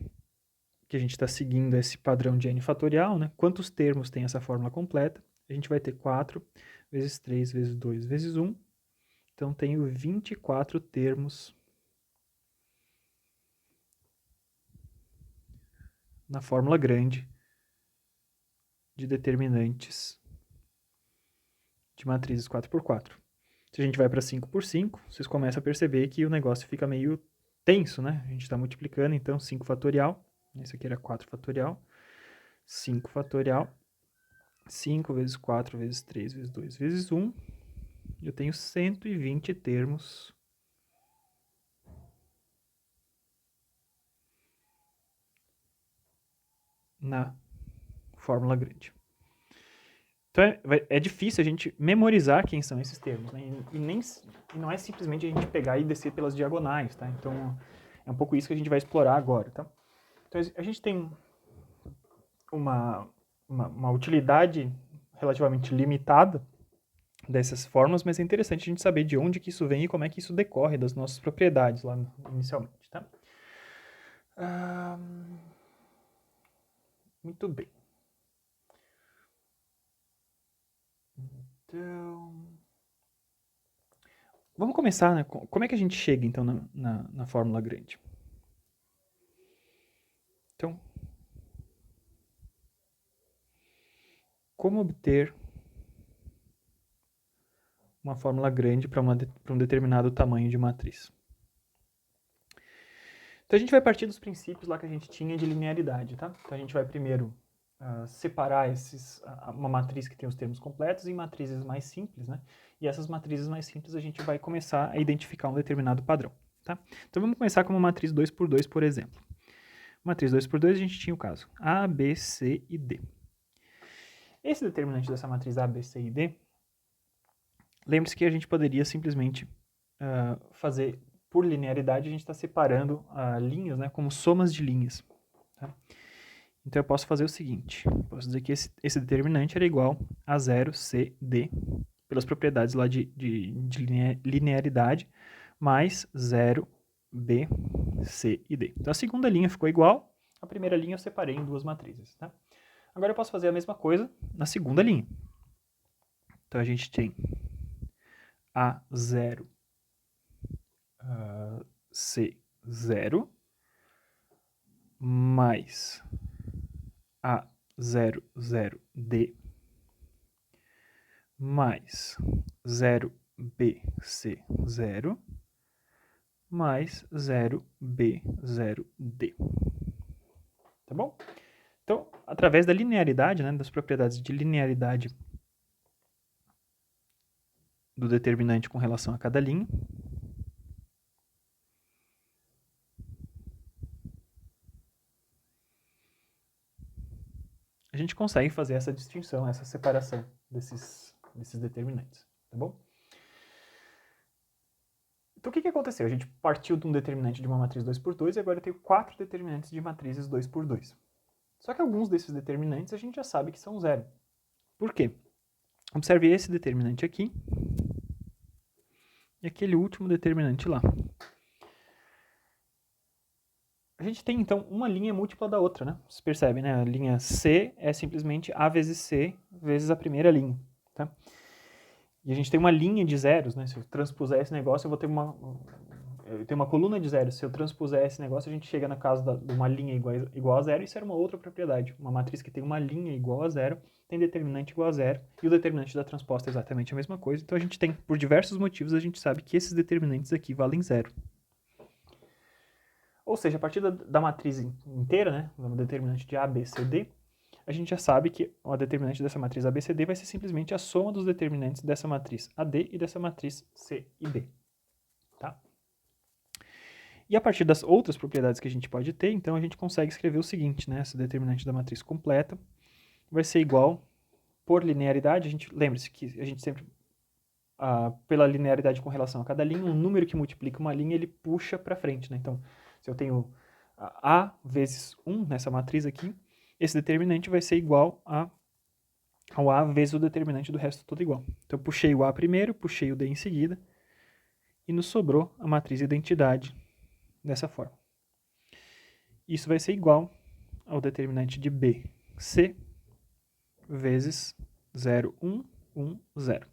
Speaker 1: que a gente está seguindo esse padrão de n fatorial, né? Quantos termos tem essa fórmula completa? A gente vai ter 4 vezes 3 vezes 2 vezes 1. Então, tenho 24 termos na fórmula grande de determinantes de matrizes 4x4. Se a gente vai para 5x5, vocês começam a perceber que o negócio fica meio tenso, né? A gente está multiplicando, então 5 fatorial, esse aqui era 4 fatorial, 5 fatorial, 5 vezes 4 vezes 3 vezes 2 vezes 1, eu tenho 120 termos na fórmula grande. Então é difícil a gente memorizar quem são esses termos, né? E não é simplesmente a gente pegar e descer pelas diagonais, tá? Então é um pouco isso que a gente vai explorar agora, tá? Então a gente tem uma utilidade relativamente limitada dessas fórmulas, mas é interessante a gente saber de onde que isso vem e como é que isso decorre das nossas propriedades lá inicialmente, tá? Muito bem. Então, vamos começar, né? Como é que a gente chega, então, na fórmula grande? Então, como obter uma fórmula grande para um determinado tamanho de matriz? Então, a gente vai partir dos princípios lá que a gente tinha de linearidade, tá? Então, a gente vai primeiro separar uma matriz que tem os termos completos em matrizes mais simples, né? E essas matrizes mais simples a gente vai começar a identificar um determinado padrão, tá? Então, vamos começar com uma matriz 2x2, por exemplo. Matriz 2x2, a gente tinha o caso A, B, C e D. Esse determinante dessa matriz A, B, C e D, lembre-se que a gente poderia simplesmente fazer, por linearidade, a gente está separando linhas, né, como somas de linhas. Tá? Então, eu posso fazer o seguinte, eu posso dizer que esse determinante era igual a 0, C, D, pelas propriedades lá de linearidade, mais 0, B, C e D. Então, a segunda linha ficou igual, a primeira linha eu separei em duas matrizes. Tá? Agora, eu posso fazer a mesma coisa na segunda linha. Então, a gente tem A0, C0, mais A00D, mais 0BC0, mais 0B0D. Tá bom? Então, através da linearidade, né, das propriedades de linearidade do determinante com relação a cada linha, a gente consegue fazer essa distinção, essa separação desses determinantes, tá bom? Então, o que aconteceu? A gente partiu de um determinante de uma matriz 2x2 e agora eu tenho 4 determinantes de matrizes 2x2. Só que alguns desses determinantes a gente já sabe que são zero. Por quê? Observe esse determinante aqui e aquele último determinante lá. A gente tem, então, uma linha múltipla da outra, né? Vocês percebem, né? A linha C é simplesmente A vezes C vezes a primeira linha, tá? E a gente tem uma linha de zeros, né? Se eu transpuser esse negócio, eu tenho uma coluna de zeros. Se eu transpuser esse negócio, a gente chega na casa de uma linha igual a zero. Isso era uma outra propriedade. Uma matriz que tem uma linha igual a zero tem determinante igual a zero. E o determinante da transposta é exatamente a mesma coisa. Então a gente tem, por diversos motivos, a gente sabe que esses determinantes aqui valem zero. Ou seja, a partir da matriz inteira, né? O determinante de A, B, C, D, a gente já sabe que o determinante dessa matriz ABCD vai ser simplesmente a soma dos determinantes dessa matriz AD e dessa matriz C e D. Tá? E a partir das outras propriedades que a gente pode ter, então a gente consegue escrever o seguinte, né? Essa determinante da matriz completa vai ser igual, por linearidade, lembre-se que a gente sempre, pela linearidade com relação a cada linha, um número que multiplica uma linha, ele puxa para frente, né? Então, se eu tenho A vezes 1 nessa matriz aqui, esse determinante vai ser igual ao A vezes o determinante do resto todo igual. Então, eu puxei o A primeiro, puxei o D em seguida, e nos sobrou a matriz identidade dessa forma. Isso vai ser igual ao determinante de B, C, vezes 0, 1, 1, 0.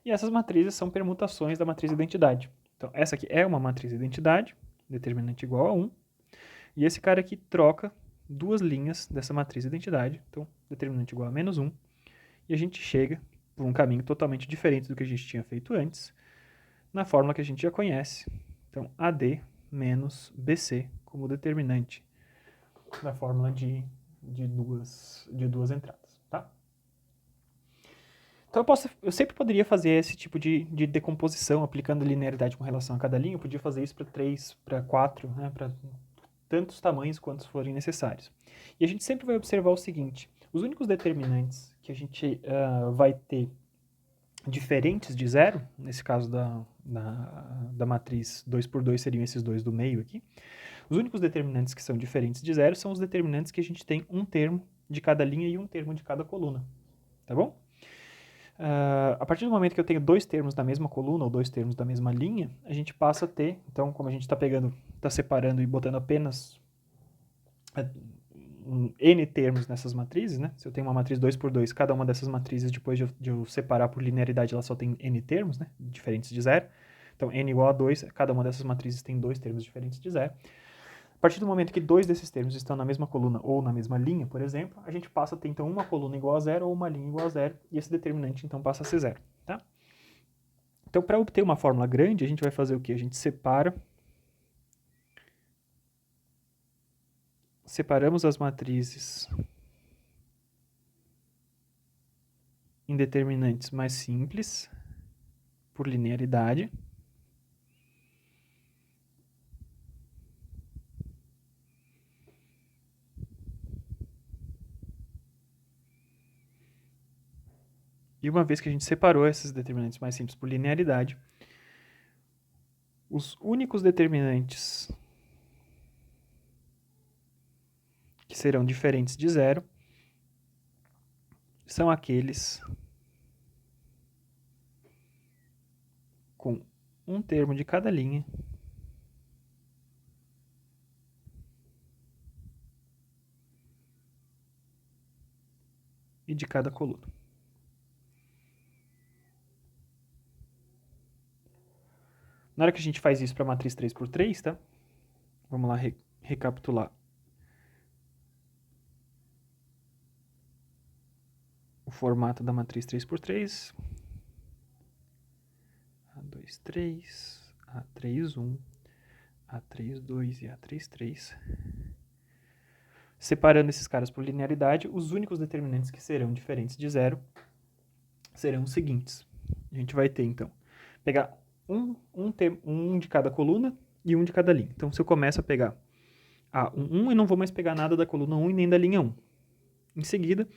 Speaker 1: E essas matrizes são permutações da matriz identidade. Então, essa aqui é uma matriz identidade, determinante igual a 1, e esse cara aqui troca duas linhas dessa matriz identidade, então determinante igual a menos 1, e a gente chega por um caminho totalmente diferente do que a gente tinha feito antes, na fórmula que a gente já conhece. Então, AD menos BC como determinante da fórmula de duas entradas, tá? Então, eu sempre poderia fazer esse tipo de decomposição aplicando linearidade com relação a cada linha. Eu podia fazer isso para 3, para 4, né, para tantos tamanhos quantos forem necessários. E a gente sempre vai observar o seguinte: os únicos determinantes que a gente vai ter diferentes de zero, nesse caso da matriz 2 por 2 seriam esses dois do meio aqui, os únicos determinantes que são diferentes de zero são os determinantes que a gente tem um termo de cada linha e um termo de cada coluna, tá bom? A partir do momento que eu tenho dois termos da mesma coluna ou dois termos da mesma linha, a gente passa a ter, então como a gente está separando e botando apenas N termos nessas matrizes, né? Se eu tenho uma matriz 2 por 2, cada uma dessas matrizes, depois de eu separar por linearidade, ela só tem N termos, né? Diferentes de zero. Então, N igual a 2, cada uma dessas matrizes tem dois termos diferentes de zero. A partir do momento que dois desses termos estão na mesma coluna ou na mesma linha, por exemplo, a gente passa a ter, então, uma coluna igual a zero ou uma linha igual a zero, e esse determinante, então, passa a ser zero, tá? Então, para obter uma fórmula grande, a gente vai fazer o quê? A gente separamos as matrizes em determinantes mais simples, por linearidade. E uma vez que a gente separou esses determinantes mais simples por linearidade, os únicos determinantes que serão diferentes de zero são aqueles com um termo de cada linha e de cada coluna. Na hora que a gente faz isso para a matriz 3 por 3, tá? Vamos lá recapitular. O formato da matriz 3 por 3. A2, 3, A3, 1, A3, 2 e A3, 3. Separando esses caras por linearidade, os únicos determinantes que serão diferentes de zero serão os seguintes. A gente vai ter, então, pegar um de cada coluna e um de cada linha. Então, se eu começo a pegar A1, eu não vou mais pegar nada da coluna 1 e nem da linha 1. Em seguida,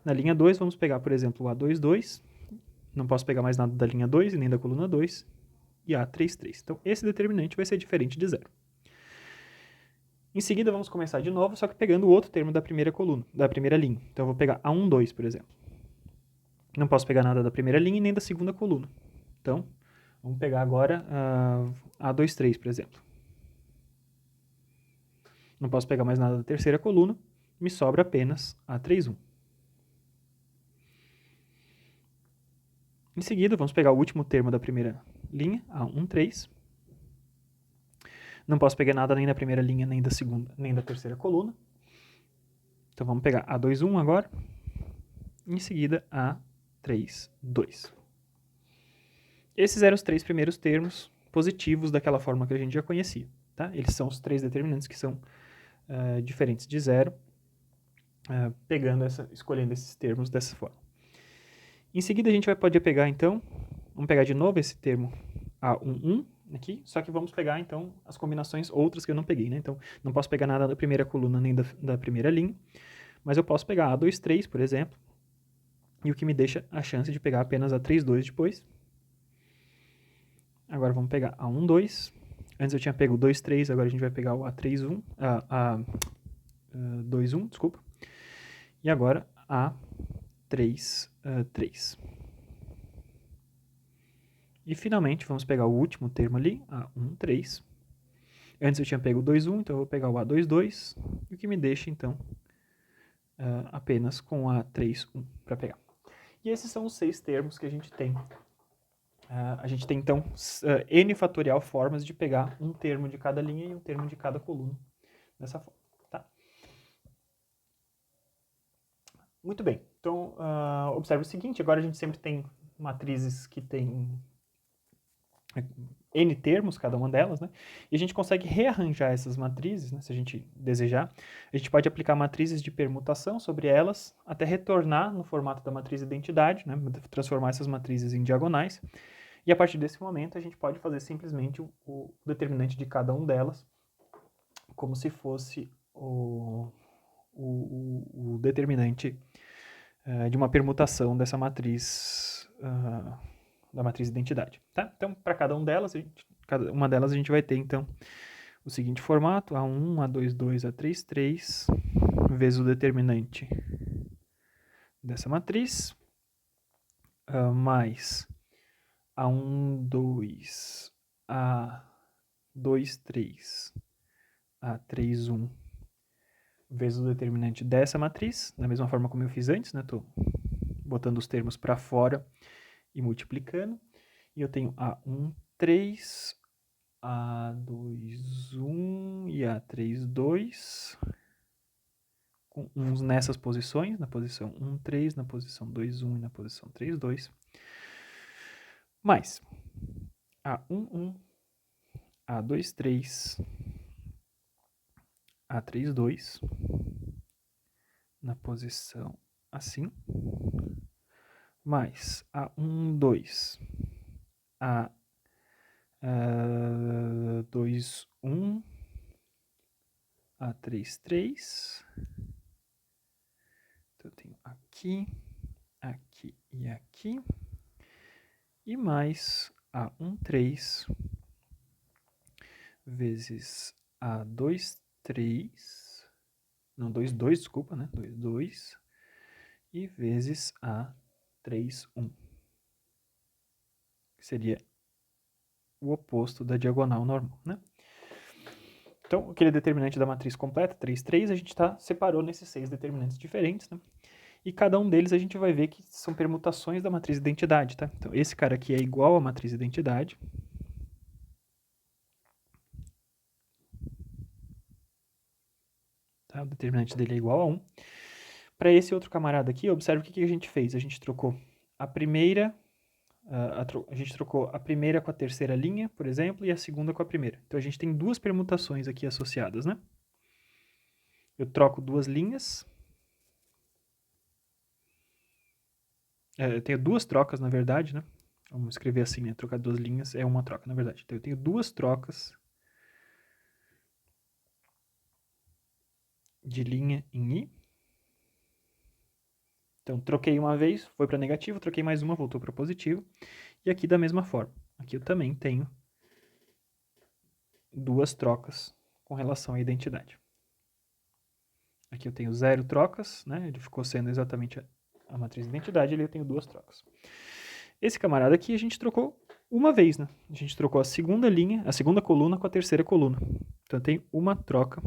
Speaker 1: na linha 2, vamos pegar, por exemplo, o A2, 2. Não posso pegar mais nada da linha 2 e nem da coluna 2. E A3, 3. Então, esse determinante vai ser diferente de zero. Em seguida, vamos começar de novo, só que pegando o outro termo da primeira coluna, da primeira linha. Então, eu vou pegar A1, 2, por exemplo. Não posso pegar nada da primeira linha e nem da segunda coluna. Então, vamos pegar agora A2, 3, por exemplo. Não posso pegar mais nada da terceira coluna. Me sobra apenas A31. Em seguida, vamos pegar o último termo da primeira linha, A13. Não posso pegar nada nem da primeira linha, nem da segunda, nem da terceira coluna. Então vamos pegar A21 agora. Em seguida, A32. Esses eram os 3 primeiros termos positivos daquela forma que a gente já conhecia. Tá? Eles são os 3 determinantes que são diferentes de zero, escolhendo esses termos dessa forma. Em seguida, a gente vai poder pegar, então, vamos pegar de novo esse termo A11 aqui, só que vamos pegar, então, as combinações outras que eu não peguei, né? Então, não posso pegar nada da primeira coluna nem da primeira linha, mas eu posso pegar A23, por exemplo, e o que me deixa a chance de pegar apenas A32 depois. Agora vamos pegar A12. Antes eu tinha pego o 23, agora a gente vai pegar o A31, A21, desculpa. E agora A33. E finalmente vamos pegar o último termo ali, A13. Antes eu tinha pego o 21, então eu vou pegar o A22, e o que me deixa então apenas com o A31 para pegar. E esses são os 6 termos que a gente tem. A gente tem, então, n fatorial formas de pegar um termo de cada linha e um termo de cada coluna, dessa forma. Tá? Muito bem. Então, observe o seguinte, agora a gente sempre tem matrizes que têm n termos, cada uma delas, né? E a gente consegue rearranjar essas matrizes, né, se a gente desejar. A gente pode aplicar matrizes de permutação sobre elas, até retornar no formato da matriz identidade, né, transformar essas matrizes em diagonais. E a partir desse momento, a gente pode fazer simplesmente o determinante de cada uma delas, como se fosse o determinante de uma permutação dessa matriz, da matriz identidade. Tá? Então, para cada uma delas, a gente vai ter, então, o seguinte formato, A1, A22, A33, vezes o determinante dessa matriz, mais A1, 2, A2, 3, A3, 1, vezes o determinante dessa matriz, da mesma forma como eu fiz antes, né? Estou botando os termos para fora e multiplicando. E eu tenho A1, 3, A2, 1 e A3, 2, com uns nessas posições, na posição 1, 3, na posição 2, 1 e na posição 3, 2. Mais A1, 1, A2, 3, A3, 2, na posição assim, mais A1, 2, A2, 1, A3, 3. Então eu tenho aqui, aqui e aqui. E mais A1, 3 vezes A2, 3. Não, 2, 2, desculpa, né? 2, 2. E vezes A3, 1. Que seria o oposto da diagonal normal, né? Então, aquele determinante da matriz completa, 3, 3, a gente separou nesses 6 determinantes diferentes, né? E cada um deles a gente vai ver que são permutações da matriz identidade, tá? Então, esse cara aqui é igual à matriz identidade. Tá? O determinante dele é igual a 1. Para esse outro camarada aqui, observe o que a gente fez. A gente trocou a primeira... a gente trocou a primeira com a terceira linha, por exemplo, e a segunda com a primeira. Então, a gente tem 2 permutações aqui associadas, né? Eu troco 2 linhas. Eu tenho 2 trocas, na verdade, né? Vamos escrever assim, né? Trocar 2 linhas é uma troca, na verdade. Então, eu tenho 2 trocas de linha em I. Então, troquei uma vez, foi para negativo, troquei mais uma, voltou para positivo. E aqui da mesma forma. Aqui eu também tenho 2 trocas com relação à identidade. Aqui eu tenho 0 trocas, né? Ele ficou sendo exatamente a matriz de identidade, ali eu tenho 2 trocas. Esse camarada aqui a gente trocou uma vez, né? A gente trocou a segunda linha, a segunda coluna com a terceira coluna. Então eu tenho uma troca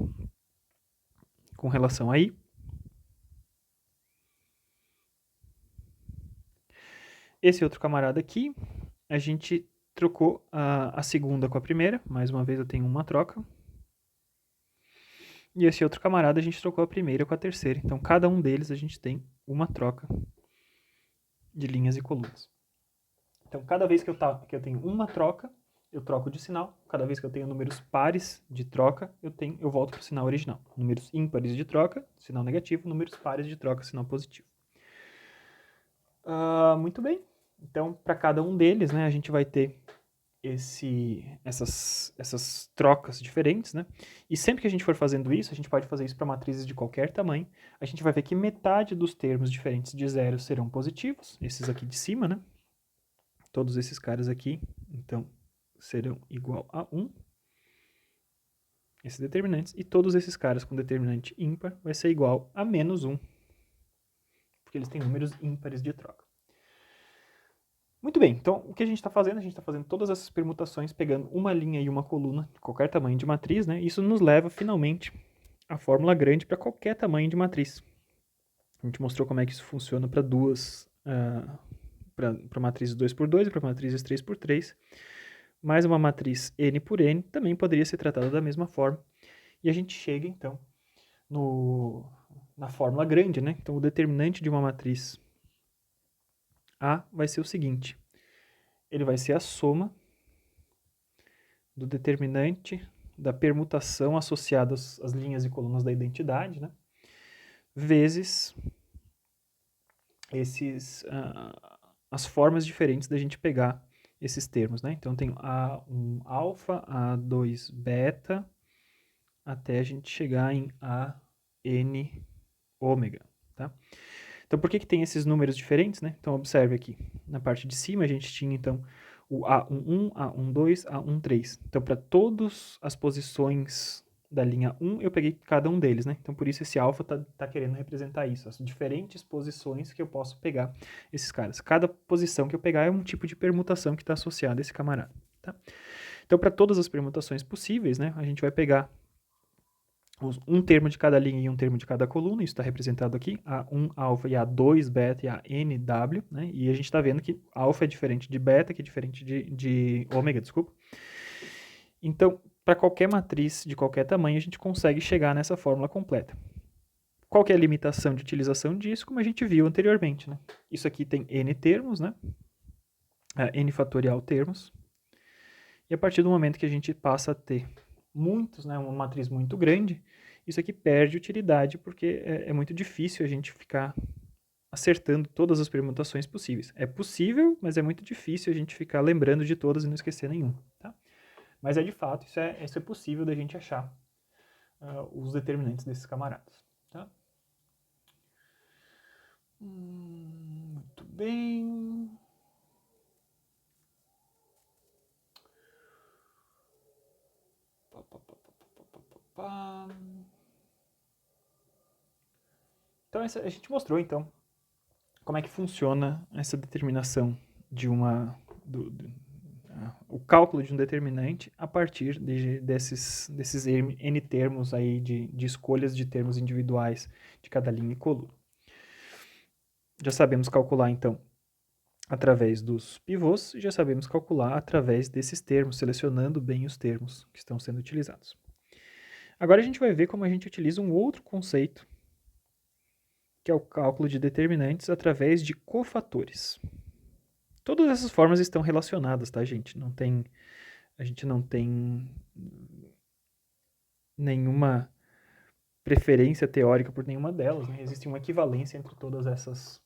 Speaker 1: com relação a I. Esse outro camarada aqui, a gente trocou a segunda com a primeira. Mais uma vez eu tenho uma troca. E esse outro camarada a gente trocou a primeira com a terceira. Então, cada um deles a gente tem uma troca de linhas e colunas. Então, cada vez que eu tenho uma troca, eu troco de sinal. Cada vez que eu tenho números pares de troca, eu volto para o sinal original. Números ímpares de troca, sinal negativo. Números pares de troca, sinal positivo. Muito bem. Então, para cada um deles, né, a gente vai ter essas trocas diferentes, né? E sempre que a gente for fazendo isso, a gente pode fazer isso para matrizes de qualquer tamanho. A gente vai ver que metade dos termos diferentes de zero serão positivos, esses aqui de cima, né? Todos esses caras aqui, então, serão igual a 1, esses determinantes, e todos esses caras com determinante ímpar vai ser igual a menos 1, porque eles têm números ímpares de troca. Muito bem, então o que a gente está fazendo? A gente está fazendo todas essas permutações, pegando uma linha e uma coluna de qualquer tamanho de matriz, né? Isso nos leva, finalmente, à fórmula grande para qualquer tamanho de matriz. A gente mostrou como é que isso funciona para para matrizes 2x2 e para matrizes 3x3. Mas uma matriz n por n também poderia ser tratada da mesma forma. E a gente chega, então, na fórmula grande, né? Então, o determinante de uma matriz A vai ser o seguinte. Ele vai ser a soma do determinante da permutação associada às linhas e colunas da identidade, né? Vezes as formas diferentes da gente pegar esses termos, né? Então, tem A1 alfa, A2 beta, até a gente chegar em AN ômega, tá? Então, por que tem esses números diferentes, né? Então, observe aqui. Na parte de cima, a gente tinha, então, o A11, A12, A13. Então, para todas as posições da linha 1, eu peguei cada um deles, né? Então, por isso esse alfa tá querendo representar isso, as diferentes posições que eu posso pegar esses caras. Cada posição que eu pegar é um tipo de permutação que está associada a esse camarada, tá? Então, para todas as permutações possíveis, né, a gente vai pegar um termo de cada linha e um termo de cada coluna, isso está representado aqui, A1 alfa e A2 beta e ANW, né? E a gente está vendo que alfa é diferente de beta, que é diferente de ômega, desculpa. Então, para qualquer matriz de qualquer tamanho, a gente consegue chegar nessa fórmula completa. Qual que é a limitação de utilização disso? Como a gente viu anteriormente, né? Isso aqui tem n termos, né? N fatorial termos. E a partir do momento que a gente passa a ter muitos, né, uma matriz muito grande, isso aqui perde utilidade porque é muito difícil a gente ficar acertando todas as permutações possíveis. É possível, mas é muito difícil a gente ficar lembrando de todas e não esquecer nenhuma, tá? Mas de fato, isso é possível da gente achar os determinantes desses camaradas, tá? Muito bem. Então, a gente mostrou, então, como é que funciona essa determinação de o cálculo de um determinante a partir desses n termos aí de escolhas de termos individuais de cada linha e coluna. Já sabemos calcular, então, através dos pivôs, e já sabemos calcular através desses termos, selecionando bem os termos que estão sendo utilizados. Agora a gente vai ver como a gente utiliza um outro conceito, que é o cálculo de determinantes através de cofatores. Todas essas formas estão relacionadas, tá, gente? A gente não tem nenhuma preferência teórica por nenhuma delas, né? Existe uma equivalência entre todas essas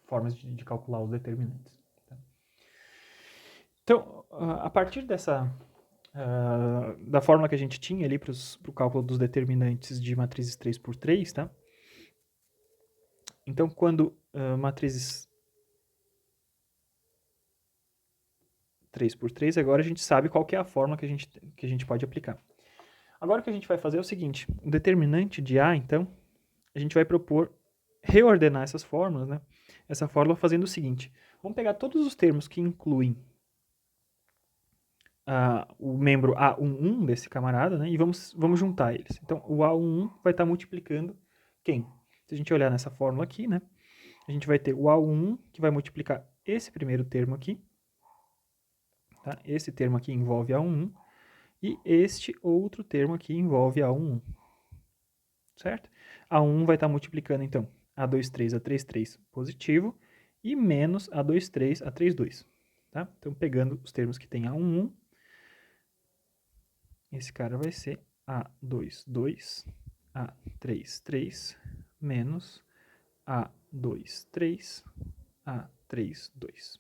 Speaker 1: formas de calcular os determinantes. Tá? Então, a partir da fórmula que a gente tinha ali para o cálculo dos determinantes de matrizes 3x3, tá? Então, quando matrizes 3x3, agora a gente sabe qual que é a fórmula que a gente pode aplicar. Agora o que a gente vai fazer é o seguinte, o determinante de A, então, a gente vai propor reordenar essas fórmulas, né? Essa fórmula fazendo o seguinte, vamos pegar todos os termos que incluem o membro A11 desse camarada, né? E vamos juntar eles. Então, o A11 vai estar multiplicando quem? Se a gente olhar nessa fórmula aqui, né? A gente vai ter o A11 que vai multiplicar esse primeiro termo aqui. Tá? Esse termo aqui envolve A11. E este outro termo aqui envolve A11. Certo? A1 vai estar multiplicando, então, A23, A33 positivo e menos A23, A32. Tá? Então, pegando os termos que tem A11, esse cara vai ser A22, A33 menos A23, A32.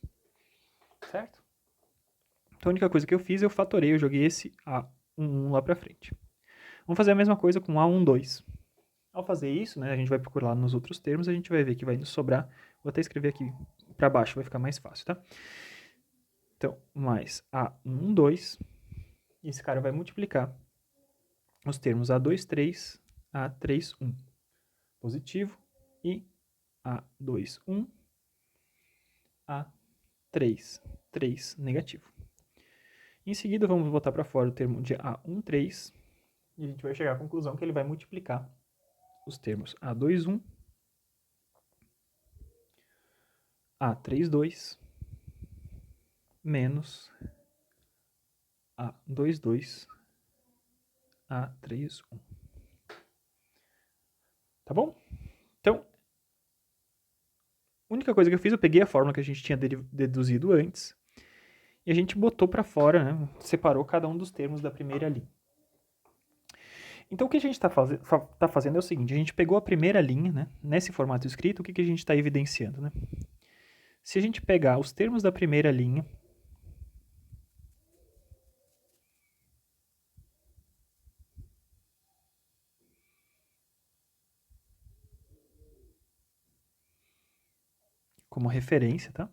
Speaker 1: Certo? Então, a única coisa que eu fiz, eu fatorei, eu joguei esse A11 lá para frente. Vamos fazer a mesma coisa com A12. Ao fazer isso, né, a gente vai procurar nos outros termos, a gente vai ver que vai nos sobrar. Vou até escrever aqui para baixo, vai ficar mais fácil, tá? Então, mais A12, e esse cara vai multiplicar os termos A23, A31 positivo e A21, A33 negativo. Em seguida, vamos botar para fora o termo de A13 e a gente vai chegar à conclusão que ele vai multiplicar os termos A21, A32 menos A22, A31. Tá bom? Então, a única coisa que eu fiz, eu peguei a fórmula que a gente tinha deduzido antes e a gente botou para fora, né? Separou cada um dos termos da primeira linha. Então, o que a gente está fazendo é o seguinte, a gente pegou a primeira linha, né? Nesse formato escrito, o que a gente está evidenciando, né? Se a gente pegar os termos da primeira linha, como referência, tá?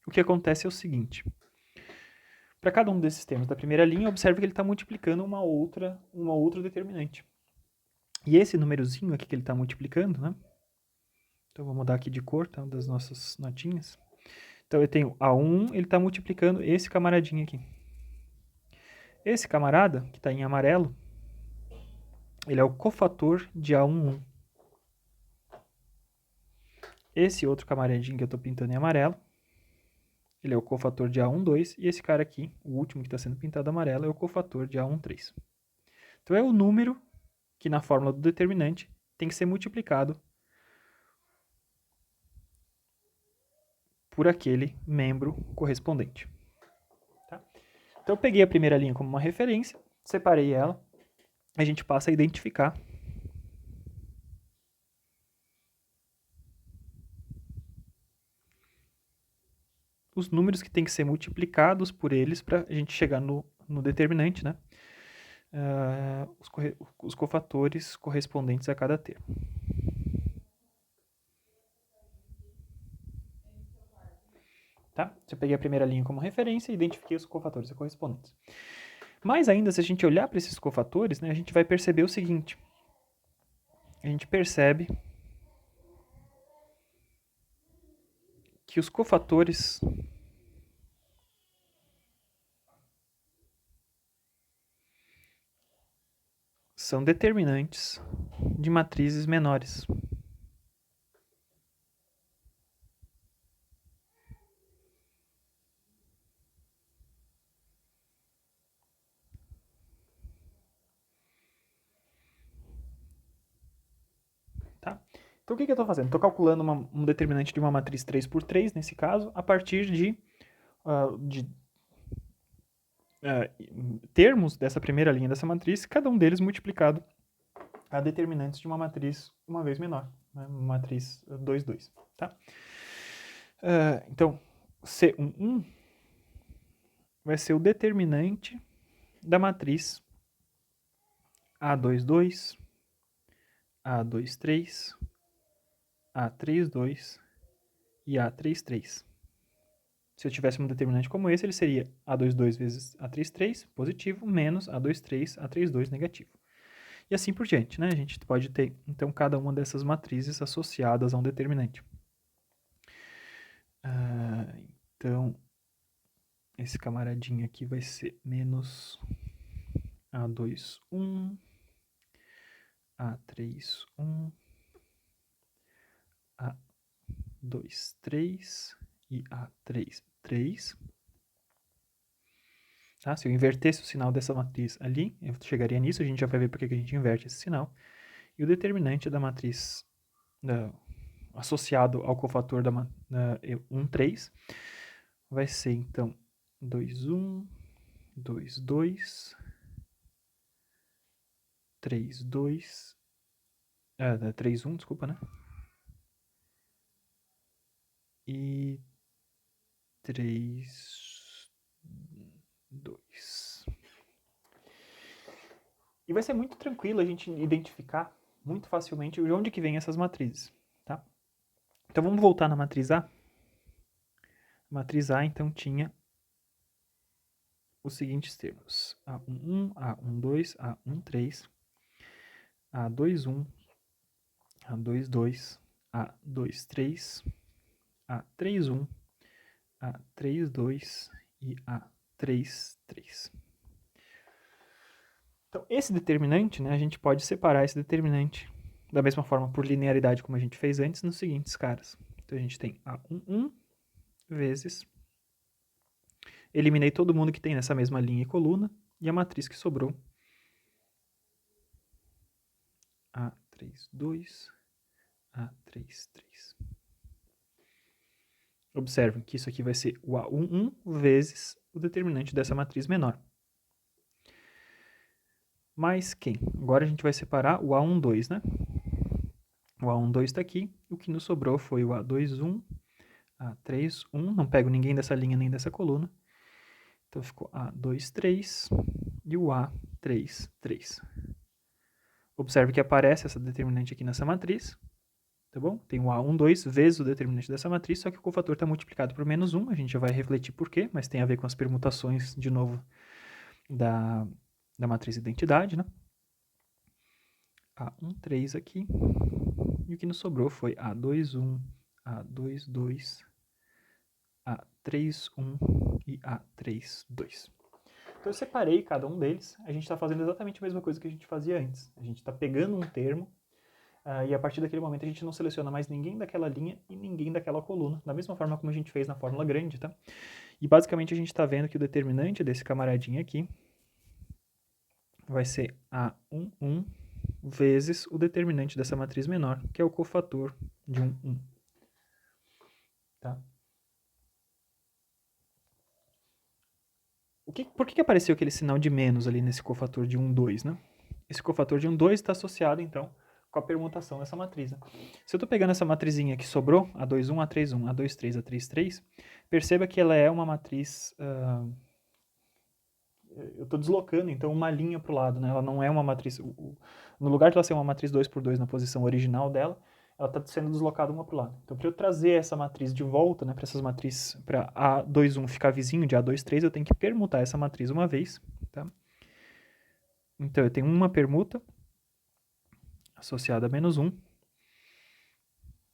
Speaker 1: O que acontece é o seguinte. Para cada um desses termos da primeira linha, observe que ele está multiplicando uma outra determinante. E esse númerozinho aqui que ele está multiplicando, né? Então, vou mudar aqui de cor, tá? Das nossas notinhas. Então, eu tenho A1, ele está multiplicando esse camaradinho aqui. Esse camarada, que está em amarelo, ele é o cofator de A11. Esse outro camaradinho que eu estou pintando em amarelo, ele é o cofator de A12. E esse cara aqui, o último que está sendo pintado amarelo, é o cofator de A13. Então, é o número que na fórmula do determinante tem que ser multiplicado por aquele membro correspondente. Tá? Então, eu peguei a primeira linha como uma referência, separei ela, a gente passa a identificar os números que tem que ser multiplicados por eles para a gente chegar no determinante, né? Os cofatores correspondentes a cada termo. Tá? Eu peguei a primeira linha como referência e identifiquei os cofatores correspondentes. Mais ainda, se a gente olhar para esses cofatores, né, a gente vai perceber o seguinte. A gente percebe que os cofatores são determinantes de matrizes menores. Tá? Então, o que eu estou fazendo? Estou calculando um determinante de uma matriz 3x3, nesse caso, a partir de termos dessa primeira linha dessa matriz, cada um deles multiplicado a determinantes de uma matriz uma vez menor, né? Uma matriz 2, 2. Tá? Então, C11 vai ser o determinante da matriz A22, A23, A32 e A33. Se eu tivesse um determinante como esse, ele seria A22 vezes A33 positivo, menos A23, A32 negativo. E assim por diante, né? A gente pode ter, então, cada uma dessas matrizes associadas a um determinante. Então, esse camaradinho aqui vai ser menos A2, 1, A3, 1, A2, 3 e A3, 3. Tá? Se eu invertesse o sinal dessa matriz ali, eu chegaria nisso, a gente já vai ver porque que a gente inverte esse sinal. E o determinante da matriz associado ao cofator da 1, 3 vai ser, então, 2, 1, 2, 2, 3, 2, 3, 1, desculpa, né? E 3, 2. E vai ser muito tranquilo a gente identificar muito facilmente de onde que vem essas matrizes, tá? Então vamos voltar na matriz A. A matriz A, então, tinha os seguintes termos: A11, A12, A13, A21, A22, A23, A31, A32 e A33. Então, esse determinante, né, a gente pode separar esse determinante da mesma forma por linearidade como a gente fez antes nos seguintes caras. Então, a gente tem A11 vezes... Eliminei todo mundo que tem nessa mesma linha e coluna, e a matriz que sobrou, A32, A33. Observem que isso aqui vai ser o A11 vezes o determinante dessa matriz menor. Mais quem? Agora a gente vai separar o A12, né? O A12 está aqui, o que nos sobrou foi o A21, A31, não pego ninguém dessa linha nem dessa coluna, então ficou A23 e o A33. Observe que aparece essa determinante aqui nessa matriz, tá bom? Tem o A12 vezes o determinante dessa matriz, só que o cofator está multiplicado por menos 1, a gente já vai refletir por quê, mas tem a ver com as permutações, de novo, da matriz identidade, né? A13 aqui, e o que nos sobrou foi A21, A22, A31 e A32. Então eu separei cada um deles, a gente está fazendo exatamente a mesma coisa que a gente fazia antes. A gente está pegando um termo, e a partir daquele momento a gente não seleciona mais ninguém daquela linha e ninguém daquela coluna, da mesma forma como a gente fez na fórmula grande, tá? E basicamente a gente está vendo que o determinante desse camaradinho aqui vai ser A11 vezes o determinante dessa matriz menor, que é o cofator de 1. Tá? Por que apareceu aquele sinal de menos ali nesse cofator de 1, 2, né? Esse cofator de 1, 2 está associado, então, com a permutação dessa matriz. Né? Se eu estou pegando essa matrizinha que sobrou, A21, A31, A23, A33, perceba que ela é uma matriz... eu estou deslocando, então, uma linha para o lado. Né? Ela não é uma matriz... no lugar de ela ser uma matriz 2x2 na posição original dela, ela está sendo deslocada uma para o lado. Então, para eu trazer essa matriz de volta, né, para essas matrizes, para A21 ficar vizinho de A23, eu tenho que permutar essa matriz uma vez. Tá? Então, eu tenho uma permuta associada a menos 1,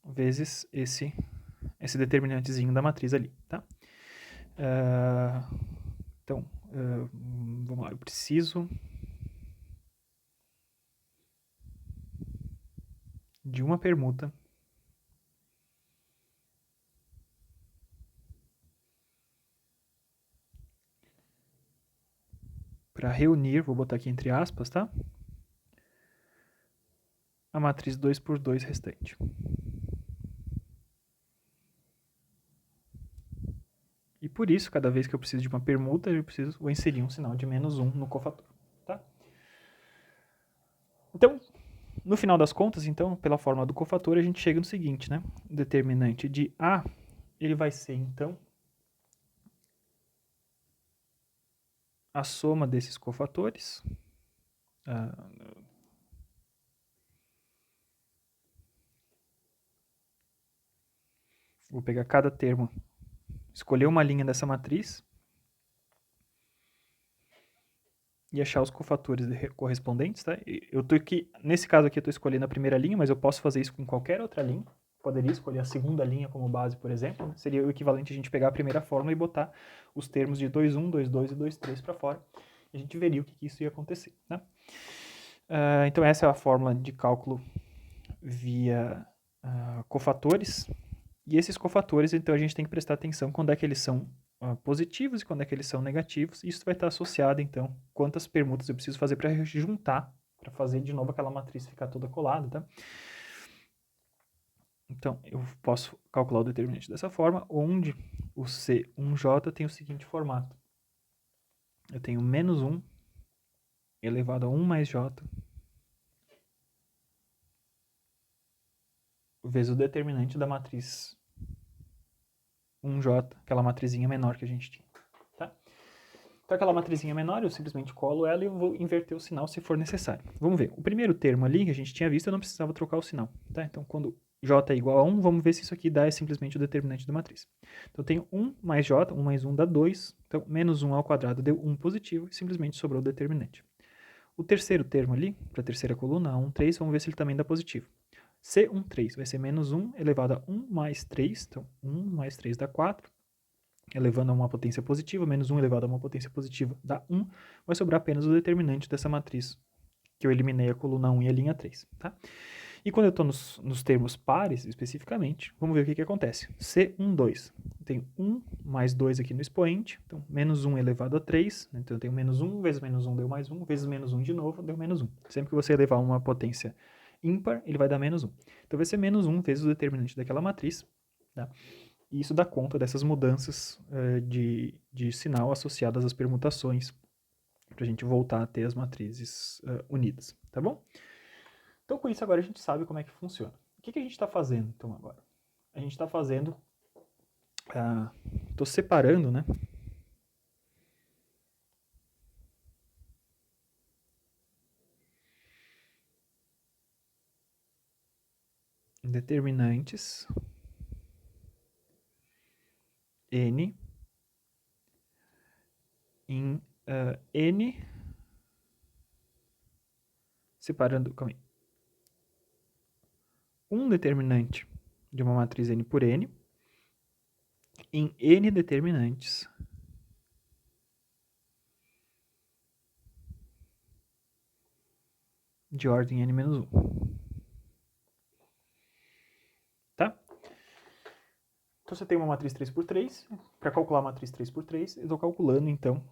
Speaker 1: vezes esse determinantezinho da matriz ali. Tá? Então, vamos lá, eu preciso de uma permuta para reunir, vou botar aqui entre aspas, tá? A matriz 2x2 restante. E por isso, cada vez que eu preciso de uma permuta, vou inserir um sinal de menos 1 no cofator. Tá? Então, no final das contas, então, pela fórmula do cofator, a gente chega no seguinte, né? O determinante de A, ele vai ser, então, a soma desses cofatores. Vou pegar cada termo, escolher uma linha dessa matriz e achar os cofatores correspondentes, tá? Eu tô aqui, nesse caso aqui eu estou escolhendo a primeira linha, mas eu posso fazer isso com qualquer outra linha, poderia escolher a segunda linha como base, por exemplo, né? Seria o equivalente a gente pegar a primeira fórmula e botar os termos de 2,1, 2,2 e 2,3 para fora. E a gente veria o que isso ia acontecer, né? Então essa é a fórmula de cálculo via cofatores. E esses cofatores, então, a gente tem que prestar atenção quando é que eles são positivos e quando é que eles são negativos. Isso vai estar associado, então, quantas permutas eu preciso fazer para juntar, para fazer de novo aquela matriz ficar toda colada, tá? Então, eu posso calcular o determinante dessa forma, onde o C1J tem o seguinte formato. Eu tenho menos 1 elevado a 1 mais J vezes o determinante da matriz 1J, aquela matrizinha menor que a gente tinha. Tá? Então, aquela matrizinha menor, eu simplesmente colo ela e eu vou inverter o sinal se for necessário. Vamos ver. O primeiro termo ali que a gente tinha visto, eu não precisava trocar o sinal. Tá? Então, quando J é igual a 1, vamos ver se isso aqui dá simplesmente o determinante da matriz. Então, eu tenho 1 mais J, 1 mais 1 dá 2. Então, menos 1 ao quadrado deu 1 positivo e simplesmente sobrou o determinante. O terceiro termo ali, para a terceira coluna, 1, 3, vamos ver se ele também dá positivo. C1, 3 vai ser menos 1 elevado a 1 mais 3. Então, 1 mais 3 dá 4. Elevando a uma potência positiva, menos 1 elevado a uma potência positiva dá 1. Vai sobrar apenas o determinante dessa matriz, que eu eliminei a coluna 1 e a linha 3. Tá? E quando eu estou nos termos pares, especificamente, vamos ver o que acontece. C1, 2. Eu tenho 1 mais 2 aqui no expoente, então menos 1 elevado a 3. Então eu tenho menos 1 vezes menos 1 deu mais 1, vezes menos 1 de novo deu menos 1. Sempre que você elevar uma potência ímpar, ele vai dar menos 1. Então vai ser menos 1 vezes o determinante daquela matriz. Tá? E isso dá conta dessas mudanças de sinal associadas às permutações, para a gente voltar a ter as matrizes unidas, tá bom? Então, com isso, agora a gente sabe como é que funciona. O que a gente está fazendo, então, agora? A gente está fazendo... Estou separando, né? Determinantes N em N... Separando... Calma aí. Um determinante de uma matriz N por N em N determinantes de ordem N-1. Tá? Então, você tem uma matriz 3x3. Para calcular a matriz 3x3, eu estou calculando, então,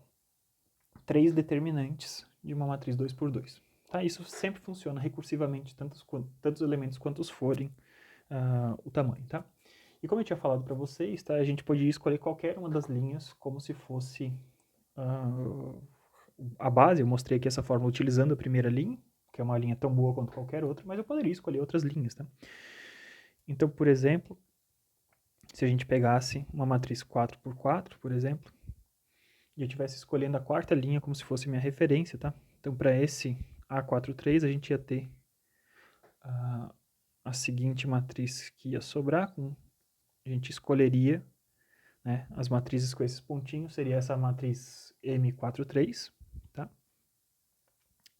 Speaker 1: 3 determinantes de uma matriz 2x2. Tá? Isso sempre funciona recursivamente, tantos elementos quantos forem o tamanho. Tá? E como eu tinha falado para vocês, tá? A gente podia escolher qualquer uma das linhas como se fosse a base. Eu mostrei aqui essa forma utilizando a primeira linha, que é uma linha tão boa quanto qualquer outra, mas eu poderia escolher outras linhas. Tá? Então, por exemplo, se a gente pegasse uma matriz 4x4, por exemplo, e eu estivesse escolhendo a quarta linha como se fosse minha referência, tá? Então, para esse A43, a gente ia ter a seguinte matriz que ia sobrar. A gente escolheria, né, as matrizes com esses pontinhos, seria essa matriz M43, tá?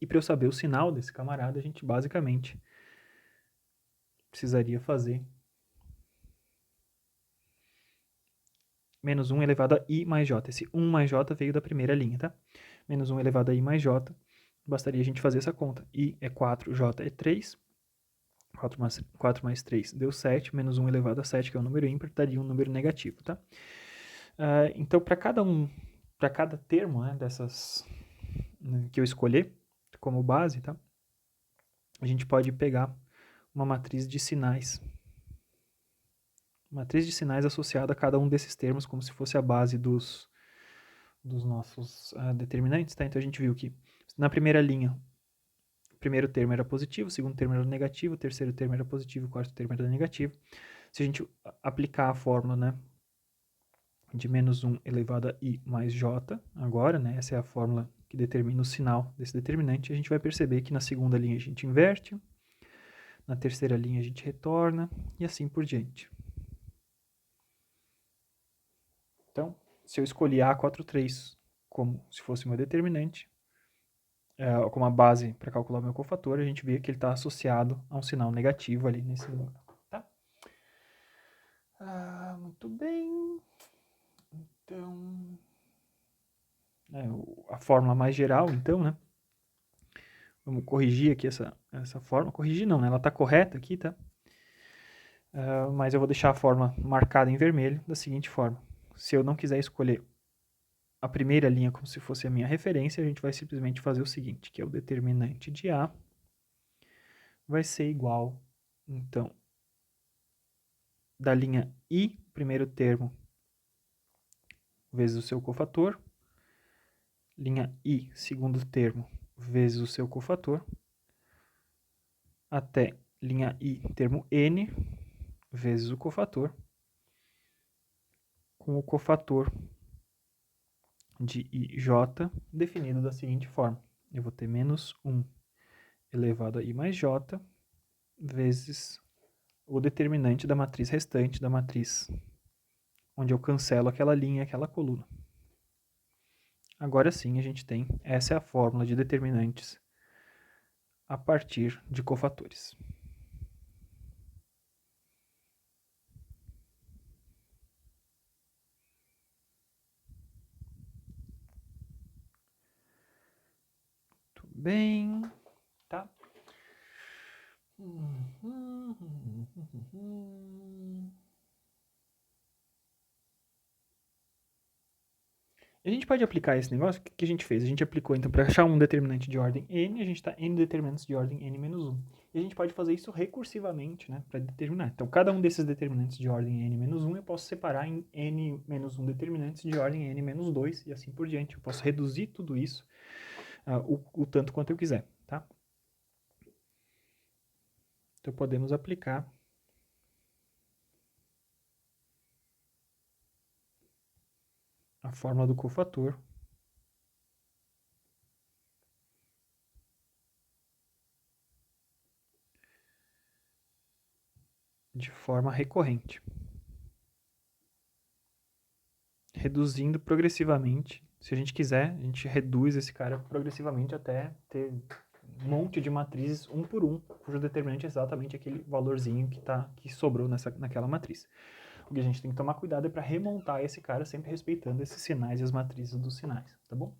Speaker 1: E para eu saber o sinal desse camarada, a gente basicamente precisaria fazer menos 1 elevado a I mais J. Esse 1 mais J veio da primeira linha, tá? Menos 1 elevado a I mais J. Bastaria a gente fazer essa conta. I é 4, J é 3. 4 mais 3 deu 7. Menos 1 elevado a 7, que é um número ímpar, daria um número negativo, tá? Então, para cada termo, né, dessas que eu escolher como base, tá? A gente pode pegar uma matriz de sinais. Matriz de sinais associada a cada um desses termos, como se fosse a base dos nossos determinantes, tá? Então a gente viu que na primeira linha, o primeiro termo era positivo, o segundo termo era negativo, o terceiro termo era positivo, o quarto termo era negativo. Se a gente aplicar a fórmula, né, de menos 1 elevado a I mais J, agora, né, essa é a fórmula que determina o sinal desse determinante, a gente vai perceber que na segunda linha a gente inverte, na terceira linha a gente retorna, e assim por diante. Então, se eu escolhi A43 como se fosse meu determinante, como a base para calcular o meu cofator, a gente vê que ele está associado a um sinal negativo ali nesse lugar. Tá? Muito bem. Então, a fórmula mais geral, então, né? Vamos corrigir aqui essa fórmula. Corrigir não, né? Ela está correta aqui, tá? Mas eu vou deixar a fórmula marcada em vermelho da seguinte forma. Se eu não quiser escolher a primeira linha como se fosse a minha referência, a gente vai simplesmente fazer o seguinte, que é o determinante de A vai ser igual, então, da linha I, primeiro termo, vezes o seu cofator, linha I, segundo termo, vezes o seu cofator, até linha I, termo N, vezes o cofator, com o cofator de IJ definido da seguinte forma. Eu vou ter menos 1 elevado a I mais J, vezes o determinante da matriz restante, da matriz onde eu cancelo aquela linha e aquela coluna. Agora sim a gente tem, essa é a fórmula de determinantes a partir de cofatores. Muito bem, tá? A gente pode aplicar esse negócio, o que a gente fez? A gente aplicou, então, para achar um determinante de ordem n, a gente está n determinantes de ordem n menos 1. E a gente pode fazer isso recursivamente, né, para determinar. Então, cada um desses determinantes de ordem n menos 1, eu posso separar em n menos 1 determinantes de ordem n menos 2, e assim por diante. Eu posso reduzir tudo isso o tanto quanto eu quiser, tá? Então, podemos aplicar a fórmula do cofator de forma recorrente, reduzindo progressivamente. Se a gente quiser, a gente reduz esse cara progressivamente até ter um monte de matrizes, um por um, cujo determinante é exatamente aquele valorzinho que sobrou naquela matriz. O que a gente tem que tomar cuidado é para remontar esse cara sempre respeitando esses sinais e as matrizes dos sinais, tá bom?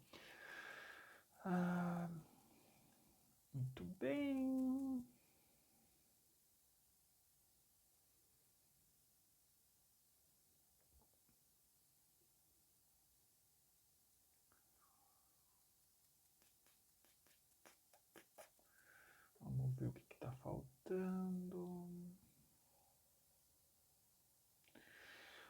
Speaker 1: Muito bem. Vamos ver o que está faltando.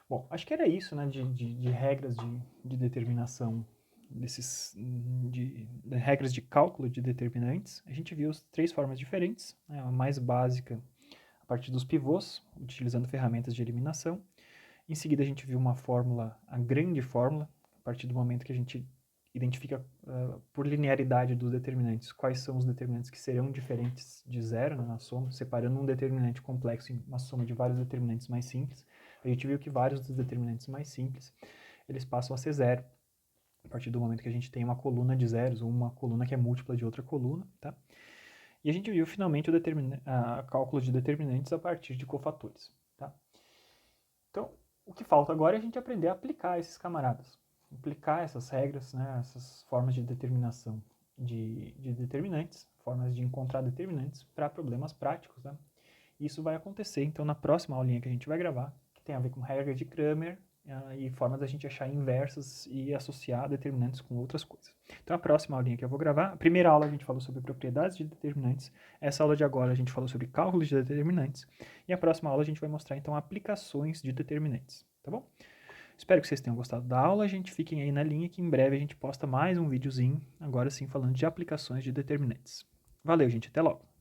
Speaker 1: Bom, acho que era isso, né, de regras de determinação, de regras de cálculo de determinantes. A gente viu as 3 formas diferentes, né, a mais básica a partir dos pivôs, utilizando ferramentas de eliminação. Em seguida a gente viu uma fórmula, a grande fórmula, a partir do momento que a gente identifica por linearidade dos determinantes quais são os determinantes que serão diferentes de zero, né, na soma, separando um determinante complexo em uma soma de vários determinantes mais simples. A gente viu que vários dos determinantes mais simples, eles passam a ser zero, a partir do momento que a gente tem uma coluna de zeros, ou uma coluna que é múltipla de outra coluna, tá? E a gente viu finalmente o cálculo de determinantes a partir de cofatores, tá? Então, o que falta agora é a gente aprender a aplicar esses camaradas, aplicar essas regras, né, essas formas de determinação de determinantes, formas de encontrar determinantes para problemas práticos, né? Isso vai acontecer, então, na próxima aulinha que a gente vai gravar, que tem a ver com regra de Cramer e formas da gente achar inversas e associar determinantes com outras coisas. Então, a próxima aulinha que eu vou gravar, a primeira aula a gente falou sobre propriedades de determinantes, essa aula de agora a gente falou sobre cálculos de determinantes, e a próxima aula a gente vai mostrar, então, aplicações de determinantes, tá bom? Espero que vocês tenham gostado da aula, a gente fiquem aí na linha que em breve a gente posta mais um videozinho, agora sim falando de aplicações de determinantes. Valeu, gente, até logo!